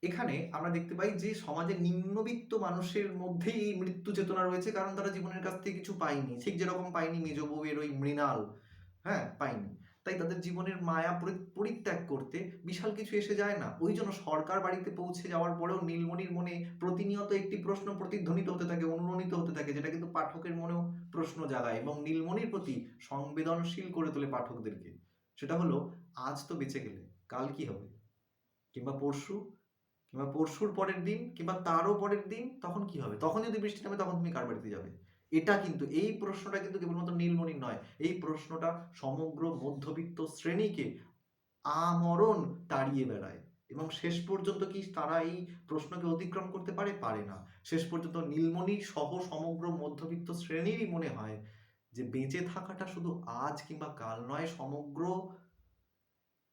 এখানে আমরা দেখতে পাই যে সমাজের নিম্নবিত্ত মানুষের মধ্যেই এই মৃত্যু চেতনা রয়েছে, কারণ তারা জীবনের কাছ থেকে কিছু পায়নি, ঠিক যেরকম পায়নি মেজ বউয়ের ওই মৃণাল, হ্যাঁ, পায়নি। তাই তাদের জীবনের মায়া পরিত্যাগ করতে বিশাল কিছু এসে যায় না। ওই জন্য সরকার বাড়িতে পৌঁছে যাওয়ার পরেও নীলমণির মনে প্রতিনিয়ত একটি প্রশ্ন প্রতিধ্বনিত হতে থাকে, অনুরণিত হতে থাকে, যেটা কিন্তু পাঠকের মনেও প্রশ্ন জাগায় এবং নীলমণির প্রতি সংবেদনশীল করে তোলে পাঠকদেরকে। সেটা হলো, আজ তো বেঁচে গেলে কাল কি হবে, কিংবা পরশু, কিংবা পরশুর পরের দিন, কিংবা তারও পরের দিন, তখন কি হবে? তখন যদি বৃষ্টি নামে, তখন তুমি কার বাড়িতে যাবে? এটা কিন্তু, এই প্রশ্নটা কিন্তু কেবলমাত্র নীলমণির নয়, এই প্রশ্নটা সমগ্র মধ্যবিত্ত শ্রেণীকে আমরণ তাড়িয়ে বেড়ায়। এবং শেষ পর্যন্ত কি তারা এই প্রশ্নকে অতিক্রম করতে পারে? পারে না। শেষ পর্যন্ত নীলমণি সহ সমগ্র মধ্যবিত্ত শ্রেণীরই মনে হয় যে বেঁচে থাকাটা শুধু আজ কিংবা কাল নয়, সমগ্র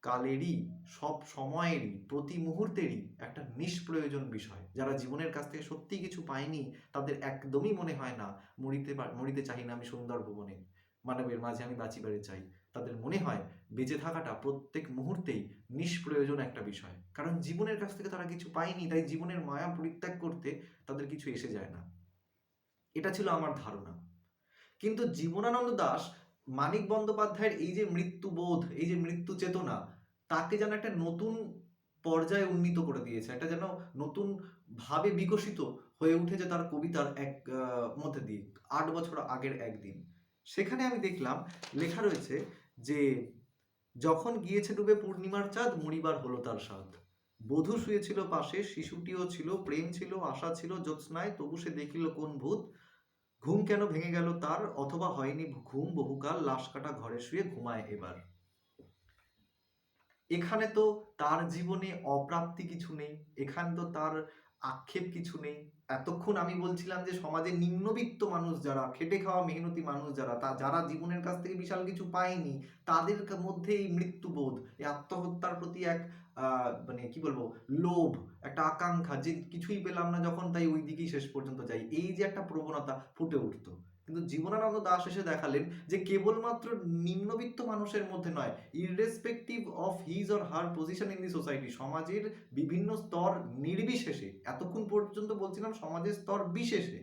কালেরই, সব সময়েরই, প্রতি মুহূর্তেরই একটা নিষ্প্রয়োজন বিষয়। যারা জীবনের কাছ থেকে সত্যিই কিছু পায়নি, তাদের একদমই মনে হয় না মরিতে চাহি না আমি সুন্দর ভুবনে, মানবের মাঝে আমি বাঁচিবারে চাই। তাদের মনে হয় বেঁচে থাকাটা প্রত্যেক মুহূর্তেই নিষ্প্রয়োজন একটা বিষয়, কারণ জীবনের কাছ থেকে তারা কিছু পায়নি, তাই জীবনের মায়া পরিত্যাগ করতে তাদের কিছু এসে যায় না। এটা ছিল আমার ধারণা। কিন্তু জীবনানন্দ দাশ মানিক বন্দ্যোপাধ্যায়ের এই যে মৃত্যুবোধ, এই যে মৃত্যু চেতনা, তাকে যেন একটা নতুন পর্যায়ে উন্নীত করে দিয়েছে, একটা যেন নতুন ভাবে বিকশিত হয়ে উঠেছে তার কবিতার এক মধ্যে দিয়ে। 8 বছর আগের একদিন, সেখানে আমি দেখলাম লেখা রয়েছে যে, যখন গিয়েছে ডুবে পূর্ণিমার চাঁদ, মরিবার হলো তার স্বাদ। বধূ শুয়েছিল পাশে, শিশুটিও ছিল, প্রেম ছিল, আশা ছিল জ্যোৎস্নায়, তবু সে দেখিল কোন ভূত। ঘুম কেন ভেঙে গেল তার, অথবা হয়নি ঘুম বহুকাল, লাশ কাটা ঘরে শুয়ে ঘুমায় এবার। এখানে তো তার জীবনে অপ্রাপ্তি কিছু নেই, এখানে তো তার আক্ষেপ কিছু নেই। এতক্ষণ আমি বলছিলাম যে সমাজের নিম্নবিত্ত মানুষ যারা, খেটে খাওয়া মেহনতি মানুষ যারা, যারা জীবনের কাছ থেকে বিশাল কিছু পায়নি, তাদের মধ্যে এই মৃত্যুবোধ, এই আত্মহত্যার প্রতি এক মানে কি বলবো, লোভ, একটা আকাঙ্ক্ষা, যে কিছুই পেলাম না যখন, তাই ওই দিকেই শেষ পর্যন্ত যাই, এই যে একটা প্রবণতা ফুটে উঠতো। কিন্তু জীবনানন্দ দাশ এসে দেখালেন যে কেবলমাত্র নিম্নবিত্ত মানুষের মধ্যে নয়, irrespective of his or her position in the society, সমাজের বিভিন্ন স্তর নির্বিশেষে, এতক্ষণ পর্যন্ত বলছিলাম সমাজের স্তর বিশেষে,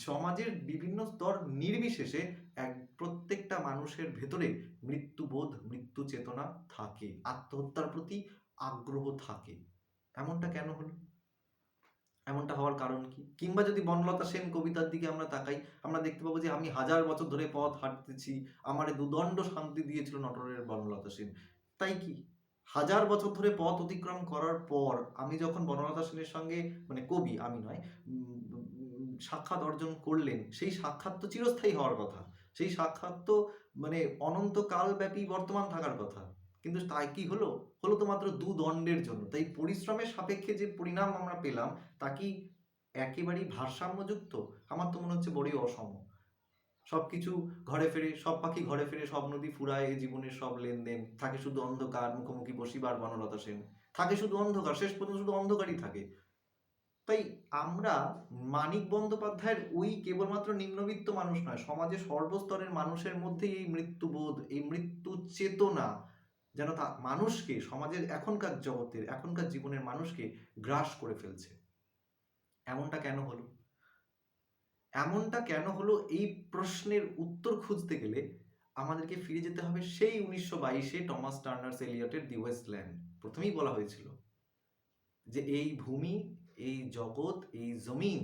সমাজের বিভিন্ন স্তর নির্বিশেষে প্রত্যেকটা মানুষের ভেতরে মৃত্যুবোধ, মৃত্যু চেতনা থাকে, আত্মহত্যার প্রতি আগ্রহ থাকে। এমনটা কেন হলো? এমনটা হওয়ার কারণ কি? কিংবা যদি বনলতা সেন কবিতার দিকে আমরা তাকাই, আমরা দেখতে পাবো যে, আমি 1000 বছর ধরে পথ হাঁটতেছি, আমারে দুদণ্ড শান্তি দিয়েছিল নটরের বনলতা সেন। তাই কি 1000 বছর ধরে পথ অতিক্রম করার পর আমি যখন বনলতা সেনের সঙ্গে, মানে কবি, আমি নয়, সাক্ষাৎ অর্জন করলেন, সেই সাক্ষাৎ তো চিরস্থায়ী হওয়ার কথা, সেই সাক্ষাৎ তো মানে অনন্তকাল ব্যাপী বর্তমান থাকার কথা, কিন্তু তাই কি হলো? হলো তো মাত্র দুদণ্ডের জন্য। তাই পরিশ্রমের সাপেক্ষে যে পরিণাম আমরা পেলাম, তা কি একেবারেই ভারসাম্যযুক্ত? আমার তো মনে হচ্ছে বড়ই অসম। সবকিছু ঘরে ফেরে, সব পাখি ঘরে ফেরে, সব নদী ফুরায়, এ জীবনের সব লেনদেন, থাকে শুধু অন্ধকার, মুখোমুখি বসিবার বনলতা সেন, থাকে শুধু অন্ধকার, শেষ পর্যন্ত শুধু অন্ধকারই থাকে। তাই আমরা মানিক বন্দ্যোপাধ্যায়ের ওই কেবলমাত্র নিম্নবিত্ত মানুষ নয়, সমাজের সর্বস্তরের মানুষের মধ্যে এই মৃত্যুবোধ, এই মৃত্যু চেতনা যেন তা মানুষকে, সমাজের এখনকার জগতের, এখনকার জীবনের মানুষকে গ্রাস করে ফেলছে। এমনটা কেন হলো? এমনটা কেন হলো, এই প্রশ্নের উত্তর খুঁজতে গেলে আমাদেরকে ফিরে যেতে হবে সেই 1922-এ টমাস টার্নার এলিয়টের দি ওয়েস্টল্যান্ড। প্রথমেই বলা হয়েছিল যে এই ভূমি, এই জগৎ, এই জমিন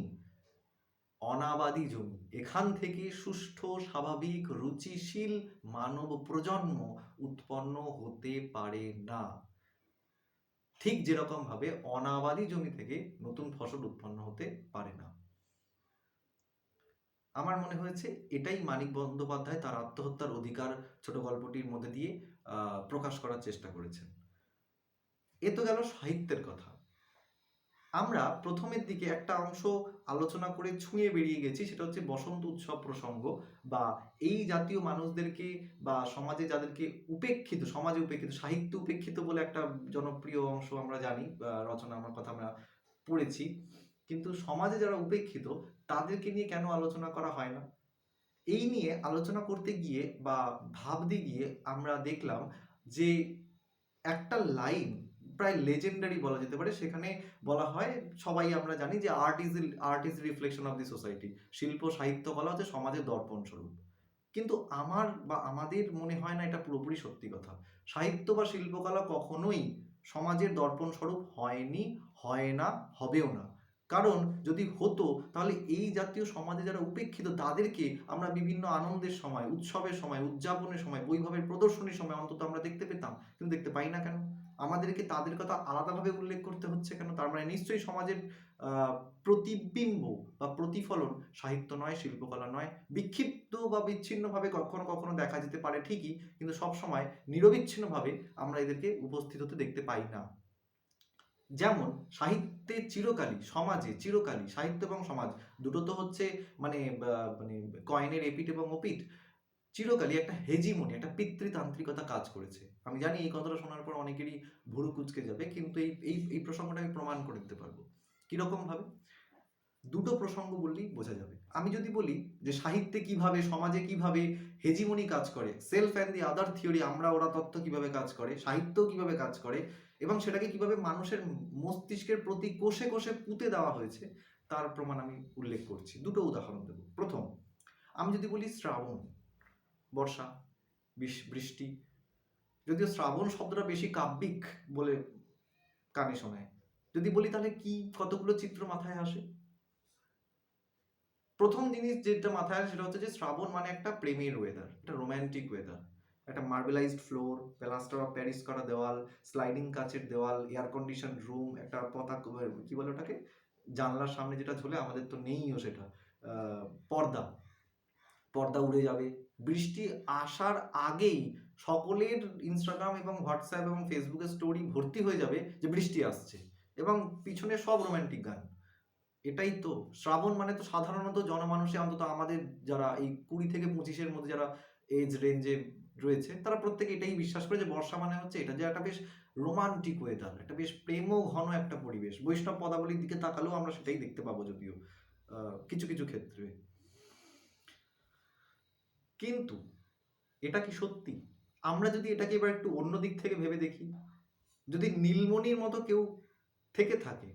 অনাবাদী জমি, এখান থেকে সুষ্ঠু, স্বাভাবিক, রুচিশীল মানব প্রজন্ম উৎপন্ন হতে পারে না। ঠিক যেরকম ভাবে অনাবাদী জমি থেকে নতুন ফসল উৎপন্ন হতে পারে না। আমার মনে হয়েছে এটাই মানিক বন্দ্যোপাধ্যায় তার আত্মহত্যার অধিকার ছোট গল্পটির মধ্যে দিয়ে প্রকাশ করার চেষ্টা করেছেন। এ তো গেল সাহিত্যের কথা। আমরা প্রথমের দিকে একটা অংশ আলোচনা করে ছুঁয়ে বেরিয়ে গেছি, সেটা হচ্ছে বসন্ত উৎসব প্রসঙ্গ, বা এই জাতীয় মানুষদেরকে বা সমাজে যাদেরকে উপেক্ষিত, সমাজে উপেক্ষিত, সাহিত্য উপেক্ষিত বলে একটা জনপ্রিয় অংশ আমরা জানি, রচনা আমার কথা আমরা পড়েছি, কিন্তু সমাজে যারা উপেক্ষিত তাদেরকে নিয়ে কেন আলোচনা করা হয় না, এই নিয়ে আলোচনা করতে গিয়ে বা ভাবতে গিয়ে আমরা দেখলাম যে একটা লাইন প্রায় লেজেন্ডারি বলা যেতে পারে, সেখানে বলা হয়, সবাই আমরা জানি যে art is reflection of the society, শিল্প সাহিত্য কলা হচ্ছে সমাজের দর্পণ স্বরূপ। কিন্তু আমার বা আমাদের মনে হয় না এটা পুরোপুরি সত্যি কথা। সাহিত্য বা শিল্পকলা কখনোই সমাজের দর্পণ স্বরূপ হয়নি, হয় না, হবেও না। কারণ যদি হতো তাহলে এই জাতীয় সমাজে যারা উপেক্ষিত তাদেরকে আমরা বিভিন্ন আনন্দের সময়, উৎসবের সময়, উদযাপনের সময়, বৈভবের প্রদর্শনীর সময় অন্তত আমরা দেখতে পেতাম, কিন্তু দেখতে পাই না কেন? আমাদেরকে তাদের কথা আলাদাভাবে উল্লেখ করতে হচ্ছে কেন? তার মানে নিশ্চয়ই সমাজের প্রতিবিম্ব বা প্রতিফলন সাহিত্য নয়, শিল্পকলা নয়। বিক্ষিপ্ত বা বিচ্ছিন্নভাবে কখনো কখনো দেখা যেতে পারে ঠিকই, কিন্তু সবসময় নিরবিচ্ছিন্নভাবে আমরা এদেরকে উপস্থিত হতে দেখতে পাই না। যেমন সাহিত্যে চিরকালই, সমাজে চিরকালই, সাহিত্য এবং সমাজ দুটো তো হচ্ছে মানে মানে কয়েনের এপিঠ এবং ওপিঠ, চিরকালই একটা হেজিমনি, একটা পিতৃতান্ত্রিকতা কাজ করেছে। আমি জানি এই কথাটা শোনার পর অনেকেরই ভুরু কুঁচকে যাবে, কিন্তু এই এই এই প্রসঙ্গটা আমি প্রমাণ করে দিতে পারবো। কিরকম ভাবে? দুটো প্রসঙ্গ বললেই বোঝা যাবে। আমি যদি বলি যে সাহিত্যে কিভাবে, সমাজে কিভাবে হেজিমনি কাজ করে, self and the other theory, আমরা ওরা তত্ত্ব কিভাবে কাজ করে, সাহিত্য কিভাবে কাজ করে, এবং সেটাকে কিভাবে মানুষের মস্তিষ্কের প্রতি কোষে কোষে পুঁতে দেওয়া হয়েছে, তার প্রমাণ আমি উল্লেখ করছি। দুটো উদাহরণ দেব। প্রথম, আমি যদি বলি শ্রাবণ, বর্ষা, বৃষ্টি, যদিও শ্রাবণ শব্দটা বেশি কাব্যিক বলে কানে শোনায়, যদি বলি তাহলে কি কতগুলো চিত্র মাথায় আসে? প্রথম জিনিস যেটা মাথায় আসে সেটা হচ্ছে যে শ্রাবণ মানে একটা প্রেমের ওয়েদার, একটা রোম্যান্টিক ওয়েদার, একটা মার্বেলাইজড ফ্লোর, প্লাস্টার অফ প্যারিস করা দেওয়াল, স্লাইডিং কাচের দেওয়াল, এয়ার কন্ডিশন রুম, একটা পতাকা, কি বলে ওটাকে, জানলার সামনে যেটা ঝোলে, আমাদের তো নেইও সেটা, পর্দা, পর্দা উড়ে যাবে। বৃষ্টি আসার আগেই সকলের ইনস্টাগ্রাম এবং হোয়াটসঅ্যাপ এবং ফেসবুকের স্টোরি ভর্তি হয়ে যাবে যে বৃষ্টি আসছে, এবং পিছনে সব রোম্যান্টিক গান। এটাই তো শ্রাবণ মানে। তো সাধারণত জনমানুষে, অন্তত আমাদের যারা এই 20 থেকে 25-এর মধ্যে যারা এজ রেঞ্জে রয়েছে, তারা প্রত্যেকে এটাই বিশ্বাস করে যে বর্ষা মানে হচ্ছে এটা, যে একটা বেশ রোমান্টিক ওয়েদার, একটা বেশ প্রেম ঘন একটা পরিবেশ। বৈষ্ণব পদাবলীর দিকে তাকালেও আমরা সেটাই দেখতে পাবো, যদিও কিছু কিছু ক্ষেত্রে। কিন্তু এটা কি সত্যি? আমরা যদি এটাকে এবার একটু অন্য দিক থেকে ভেবে দেখি, যদি নীলমণির মতো কেউ থেকে থাকে,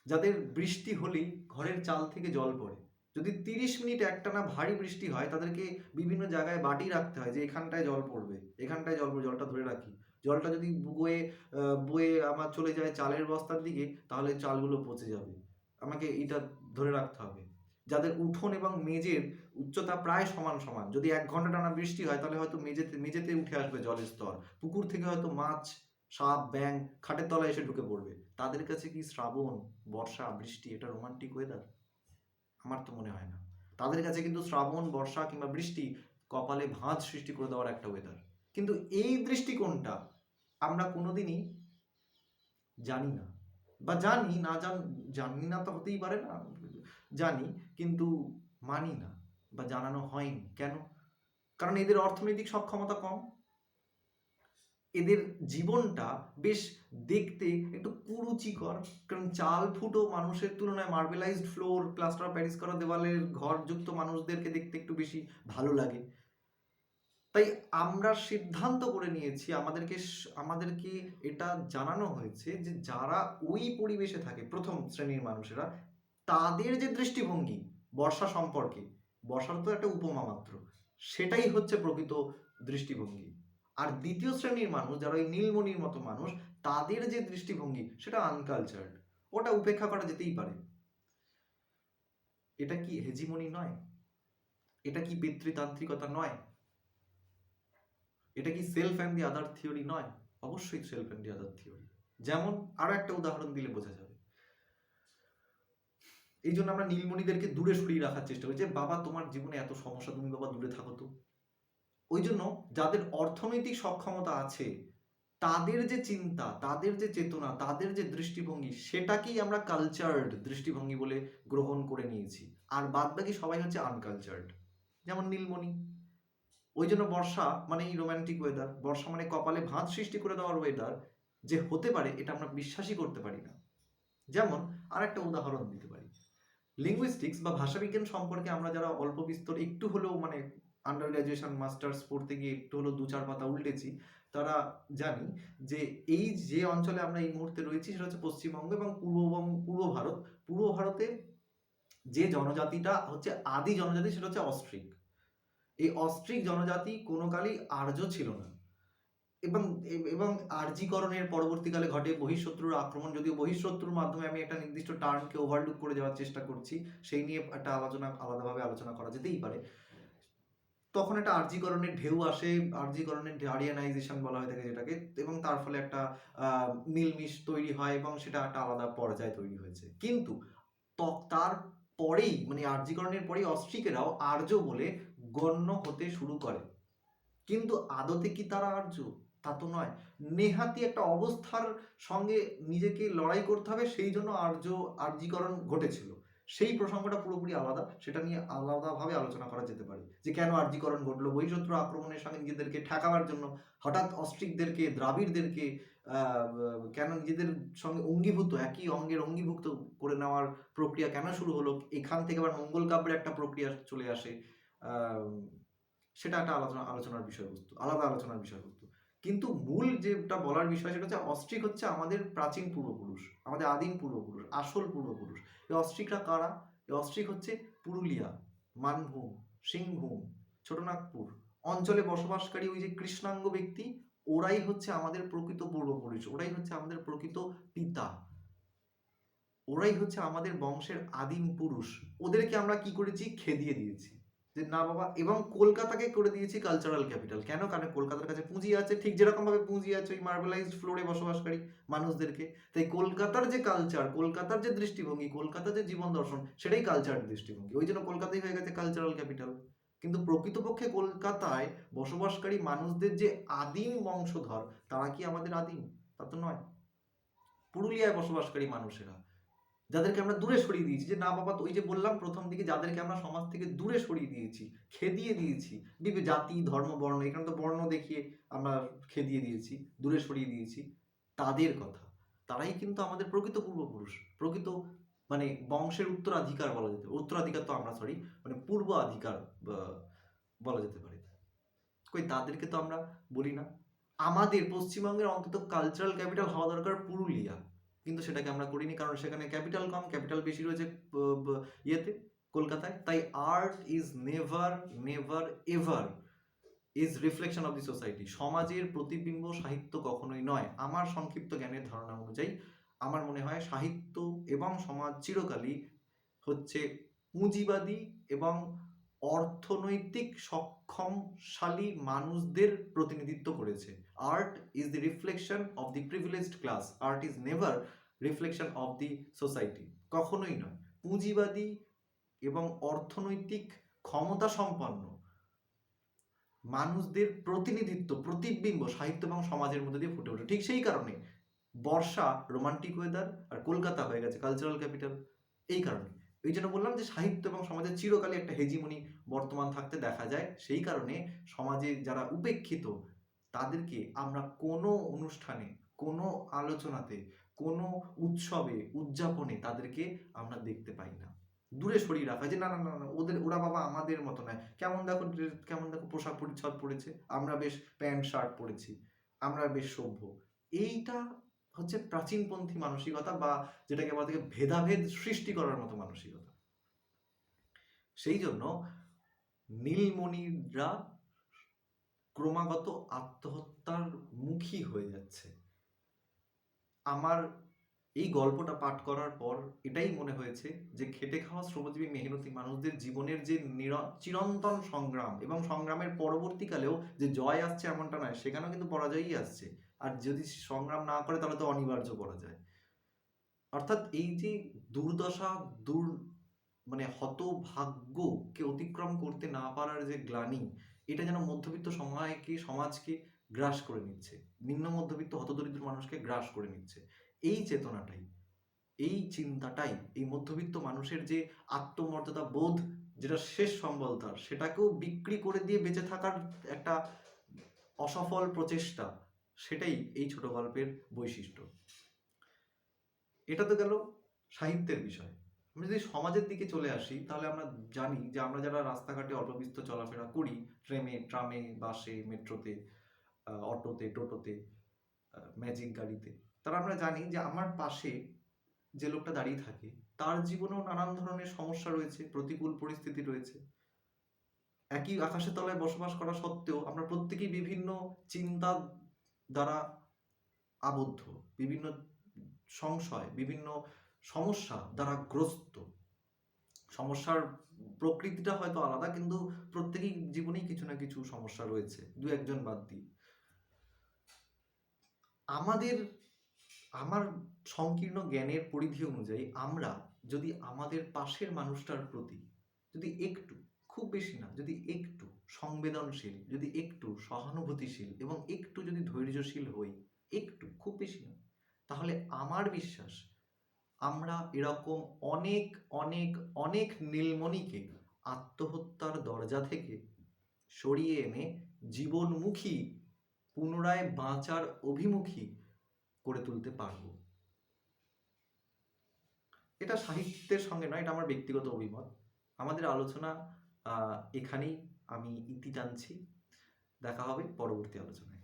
যাদের বৃষ্টি হলেই ঘরের চাল থেকে জল পড়ে, যদি 30 মিনিট একটানা ভারী বৃষ্টি হয়, তাদেরকে বিভিন্ন জায়গায় বাটি রাখতে হয় যে এখানটায় জল পড়বে, এখানটায় জল পড়বে, জলটা ধরে রাখি। জলটা যদি বয়ে বয়ে আমার চলে যায় চালের বস্তার দিকে, তাহলে চালগুলো পচে যাবে, আমাকে এটা ধরে রাখতে হবে। যাদের উঠোন এবং মেঝের উচ্চতা প্রায় সমান সমান, যদি 1 ঘন্টা টানা বৃষ্টি হয়, তাহলে হয়তো মেঝেতে মেঝেতে উঠে আসবে জলের স্তর, পুকুর থেকে হয়তো মাছ, সাপ, ব্যাঙ খাটের তলায় এসে ঢুকে পড়বে, তাদের কাছে কি শ্রাবণ, বর্ষা, বৃষ্টি এটা রোমান্টিক ওয়েদার? আমার তো মনে হয় না। তাদের কাছে কিন্তু শ্রাবণ, বর্ষা কিংবা বৃষ্টি কপালে ভাঁজ সৃষ্টি করে দেওয়ার একটা ওয়েদার। কিন্তু এই দৃষ্টিকোণটা আমরা কোনোদিনই জানি না, বা জানি না, জানি না তো হতেই পারে না, জানি কিন্তু মানি না, বা জানানো হয়নি। কেন? কারণ এদের অর্থনৈতিক সক্ষমতা কম, এদের জীবনটা বেশ দেখতে একটু কুরুচিকর, কারণ চাল ফুটো মানুষের তুলনায় মার্বেলাইজড ফ্লোর, প্লাস্টার অফ প্যারিস করা দেওয়ালের ঘরযুক্ত মানুষদেরকে দেখতে একটু বেশি ভালো লাগে। তাই আমরা সিদ্ধান্ত করে নিয়েছি, আমাদেরকে এটা জানানো হয়েছে যে যারা ওই পরিবেশে থাকে, প্রথম শ্রেণীর মানুষেরা, তাদের যে দৃষ্টিভঙ্গি বর্ষা সম্পর্কে, বর্ষার তো একটা উপমা মাত্র, সেটাই হচ্ছে প্রকৃত দৃষ্টিভঙ্গি। আর দ্বিতীয় শ্রেণীর মানুষ, যারা ওই নীলমণির মতো মানুষ, তাদের যে দৃষ্টিভঙ্গি সেটা আনকালচার্ড, ওটা উপেক্ষা করা যেতেই পারে। এটা কি হেজিমনি নয়? এটা কি পিতৃতান্ত্রিকতা নয়? এটা কি self and the other theory নয়? অবশ্যই self and the other theory. যেমন আরো একটা উদাহরণ দিলে বোঝা যাবে। এই জন্য আমরা নীলমণিদেরকে দূরে সরিয়ে রাখার চেষ্টা করি যে বাবা তোমার জীবনে এত সমস্যা, তুমি বাবা দূরে থাকো তো। ওই জন্য যাদের অর্থনৈতিক সক্ষমতা আছে তাদের যে চিন্তা, তাদের যে চেতনা, তাদের যে দৃষ্টিভঙ্গি, সেটাকেই আমরা কালচার্ড দৃষ্টিভঙ্গি বলে গ্রহণ করে নিয়েছি। আর বাদবাকি সবাই হচ্ছে আনকালচার্ড। যেমন নীলমণি। ওই জন্য বর্ষা মানেই রোম্যান্টিক ওয়েদার, বর্ষা মানে কপালে ভাঁজ সৃষ্টি করে দেওয়ার ওয়েদার, যে হতে পারে এটা আমরা বিশ্বাসই করতে পারি না। যেমন আরেকটা উদাহরণ দিতে পারি, লিঙ্গুইস্টিক্স বা ভাষাবিজ্ঞান সম্পর্কে আমরা যারা অল্প বিস্তর একটু হলেও মানে আন্ডার গ্রাজুয়েশন মাস্টার্স পড়তে গিয়ে একটু হলেও দু চার পাতা উল্টেছি, তারা জানি যে এই যে অঞ্চলে আমরা এই মুহূর্তে রয়েছি সেটা হচ্ছে পশ্চিমবঙ্গ এবং পূর্ব ভারত। পূর্ব ভারতে যে জনজাতিটা হচ্ছে আদি জনজাতি সেটা হচ্ছে অস্ট্রিক। এই অস্ট্রিক জনজাতি কোনো কালই আর্য ছিল না। এবং এবং আর্যীকরণের পরবর্তীকালে ঘটে বহিঃশত্রুর আক্রমণ, যদিও বহিঃশত্রুর মাধ্যমে আমি একটা নির্দিষ্ট টার্মকে ওভারলুক করে যাওয়ার চেষ্টা করছি, সেই নিয়ে একটা আলাদাভাবে আলোচনা করা যেতেই পারে। তখন একটা আর্যীকরণের ঢেউ আসে, আর্যীকরণের আরিয়ানাইজেশন বলা হয়ে থাকে যেটাকে, এবং তার ফলে একটা মিলমিশ তৈরি হয় এবং সেটা একটা আলাদা পর্যায়ে তৈরি হয়েছে। কিন্তু তার পরেই মানে আর্যীকরণের পরেই অস্ট্রিকেরাও আর্য বলে গণ্য হতে শুরু করে। কিন্তু আদতে কি তারা আর্য? তা তো নয়। নেহাতি একটা অবস্থার সঙ্গে নিজেকে লড়াই করতে হবে, সেই জন্য আর্যীকরণ ঘটেছিল। সেই প্রসঙ্গটা পুরোপুরি আলাদা, সেটা নিয়ে আলাদাভাবে আলোচনা করা যেতে পারে যে কেন আর্যীকরণ ঘটলো, বহিঃশত্রু আক্রমণের সঙ্গে নিজেদেরকে ঠেকাবার জন্য হঠাৎ অস্ট্রিকদেরকে, দ্রাবিড়দেরকে কেন নিজেদের সঙ্গে একই অঙ্গের অঙ্গীভুক্ত করে নেওয়ার প্রক্রিয়া কেন শুরু হলো, এখান থেকে আবার মঙ্গল কাব্যের একটা প্রক্রিয়া চলে আসে। সেটা একটা আলোচনার বিষয়বস্তু, আলাদা আলোচনার বিষয়বস্তু। কিন্তু মূল যেটা বলার বিষয় সেটা হচ্ছে অস্ট্রিক হচ্ছে আমাদের প্রাচীন পূর্বপুরুষ, আমাদের আদিম পূর্বপুরুষ, আসল পূর্বপুরুষ। এই অস্ট্রিকরা কারা? এই অস্ট্রিক হচ্ছে পুরুলিয়া, মানভূম, সিংভূম, ছোটনাগপুর অঞ্চলে বসবাসকারী ওই যে কৃষ্ণাঙ্গ ব্যক্তি, ওরাই হচ্ছে আমাদের প্রকৃত পূর্বপুরুষ, ওরাই হচ্ছে আমাদের প্রকৃত পিতা, ওরাই হচ্ছে আমাদের বংশের আদিম পুরুষ। ওদেরকে আমরা কি করেছি? খেদিয়ে দিয়েছি যে না বাবা, এবং কলকাতাকে করে দিয়েছি কালচারাল ক্যাপিটাল। কেন? কারণ কলকাতার কাছে পুঁজি আছে, ঠিক যেরকম ভাবে পুঁজি আছে ওই মার্বেলাইজড ফ্লোরে বসবাসকারী মানুষদেরকে। তাই কলকাতার যে কালচার, কলকাতার যে দৃষ্টিভঙ্গি, কলকাতার যে জীবন দর্শন, সেটাই কালচার দৃষ্টিভঙ্গি। ওই জন্য কলকাতাই হয়ে গেছে কালচারাল ক্যাপিটাল। কিন্তু প্রকৃতপক্ষে কলকাতায় বসবাসকারী মানুষদের যে আদিম বংশধর, তারা কি আমাদের আদিম? তা তো নয়। পুরুলিয়ায় বসবাসকারী মানুষেরা, যাদেরকে আমরা দূরে সরিয়ে দিয়েছি, যে না বাবা, ওই যে বললাম প্রথম দিকে, যাদেরকে আমরা সমাজ থেকে দূরে সরিয়ে দিয়েছি, খেদিয়ে দিয়েছি, জাতি, ধর্ম, বর্ণ, এখানে তো বর্ণ দেখিয়ে আমরা খেদিয়ে দিয়েছি, দূরে সরিয়ে দিয়েছি, তাদের কথা। তারাই কিন্তু আমাদের প্রকৃত পূর্বপুরুষ, প্রকৃত মানে বংশের উত্তরাধিকার বলা যেতে পারে। উত্তরাধিকার তো আমরা মানে পূর্ব অধিকার বলা যেতে পারে। কই তাদেরকে তো আমরা বলি না। আমাদের পশ্চিমবঙ্গের অন্তত কালচারাল ক্যাপিটাল হওয়া দরকার পুরুলিয়া, কিন্তু সেটাকে আমরা করিনি, কারণ সেখানে ক্যাপিটাল কম, ক্যাপিটাল বেশি রয়েছে ইয়েতে, কলকাতায়। তাই art is never never ever is reflection of the society. সমাজের প্রতিবিম্ব সাহিত্য কখনোই নয়। আমার সংক্ষিপ্ত জ্ঞানের ধারণা অনুযায়ী আমার মনে হয় সাহিত্য এবং সমাজ চিরকালই হচ্ছে পুঁজিবাদী এবং অর্থনৈতিক সক্ষমশালী মানুষদের প্রতিনিধিত্ব করেছে। Art is the reflection of the privileged class, art is never reflection of the society. কখনোই নয়। পুঁজিবাদী এবং অর্থনৈতিক ক্ষমতা সম্পন্ন মানুষদের প্রতিনিধিত্ব, প্রতিবিম্ব সাহিত্য এবং সমাজের মধ্যে দিয়ে ফুটে ওঠে। ঠিক সেই কারণে বর্ষা রোমান্টিক ওয়েদার আর কলকাতা হয়ে গেছে কালচারাল ক্যাপিটাল, এই কারণে। এই জন্য বললাম যে সাহিত্য এবং সমাজের চিরকালই একটা হেজিমনি বর্তমান থাকতে দেখা যায়। সেই কারণে সমাজে যারা উপেক্ষিত, তাদেরকে আমরা কোনো অনুষ্ঠানে, কোনো আলোচনাতে, কোনো উৎসবে, উদযাপনে তাদেরকে আমরা দেখতে পাই না। দূরে সরিয়ে রাখা, যে না না না না, ওরা বাবা আমাদের মতো নয়। কেমন দেখো পোশাক পরিচ্ছদ পরেছে, আমরা বেশ প্যান্ট শার্ট পরেছি, আমরা বেশ সভ্য। এইটা হচ্ছে প্রাচীনপন্থী মানসিকতা, বা যেটাকে বলা থেকে ভেদাভেদ সৃষ্টি করার মতো মানসিকতা। সেই জন্য নীলমণিরা ক্রমাগত আত্মহত্যার মুখী হয়ে যাচ্ছে। আমার এই গল্পটা পাঠ করার পর এটাই মনে হয়েছে যে খেটে খাওয়া শ্রমজীবী মেহনতি মানুষদের জীবনের যে চিরন্তন সংগ্রাম, এবং সংগ্রামের পরবর্তীকালেও যে জয় আসছে এমনটা নয়, সেখানেও কিন্তু পরাজয়ই আসছে। আর যদি সংগ্রাম না করে তাহলে তো অনিবার্য পরাজয়। অর্থাৎ এই যে দুর্দশা, মানে হতভাগ্যকে অতিক্রম করতে না পারার যে গ্লানি, এটা যেন মধ্যবিত্ত সমাজকে গ্রাস করে নিচ্ছে, নিম্ন মধ্যবিত্ত হতদরিদ্র মানুষকে গ্রাস করে নিচ্ছে। এই চেতনাটাই, এই চিন্তাটাই, এই মধ্যবিত্ত মানুষের যে আত্মমর্যাদা বোধ, যেটা শেষ সম্বল তার, সেটাকেও বিক্রি করে দিয়ে বেঁচে থাকার একটা অসফল প্রচেষ্টা, সেটাই এই ছোট গল্পের বৈশিষ্ট্য। এটা তো গেল সাহিত্যের বিষয়। আমরা যদি সমাজের দিকে চলে আসি, তাহলে আমরা জানি যে আমরা যারা রাস্তাঘাটে অল্প বিস্তর চলাফেরা করি, ট্রামে, বাসে, মেট্রোতে, অটোতে, টোটোতে, ম্যাজিক গাড়িতে, তারা আমরা জানি যে আমার পাশে যে লোকটা দাঁড়িয়ে থাকে, তার জীবনেও নানান ধরনের সমস্যা রয়েছে, প্রতিকূল পরিস্থিতি রয়েছে। একই আকাশের তলায় বসবাস করা সত্ত্বেও আমরা প্রত্যেকেই বিভিন্ন চিন্তা দ্বারা আবদ্ধ, বিভিন্ন সংশয়, বিভিন্ন সমস্যা দ্বারা গ্রস্ত। সমস্যার প্রকৃতিটা হয়তো আলাদা, কিন্তু প্রত্যেকেই জীবনেই কিছু না কিছু সমস্যা রয়েছে, দু একজন বাদ দিয়ে। আমার সংকীর্ণ জ্ঞানের পরিধি অনুযায়ী আমরা যদি আমাদের পাশের মানুষটার প্রতি যদি একটু, খুব বেশি না, যদি একটু সংবেদনশীল, যদি একটু সহানুভূতিশীল এবং একটু যদি ধৈর্যশীল হই, একটু, খুব বেশি না, তাহলে আমার বিশ্বাস আমরা এরকম অনেক অনেক অনেক নীলমণিকে আত্মহত্যার দরজা থেকে সরিয়ে এনে জীবনমুখী, পুনরায় বাঁচার অভিমুখী করে তুলতে পারবো। এটা সাহিত্যের সঙ্গে নয়, এটা আমার ব্যক্তিগত অভিমত। আমাদের আলোচনা এখানেই আমি ইতি টানছি। দেখা হবে পরবর্তী আলোচনায়।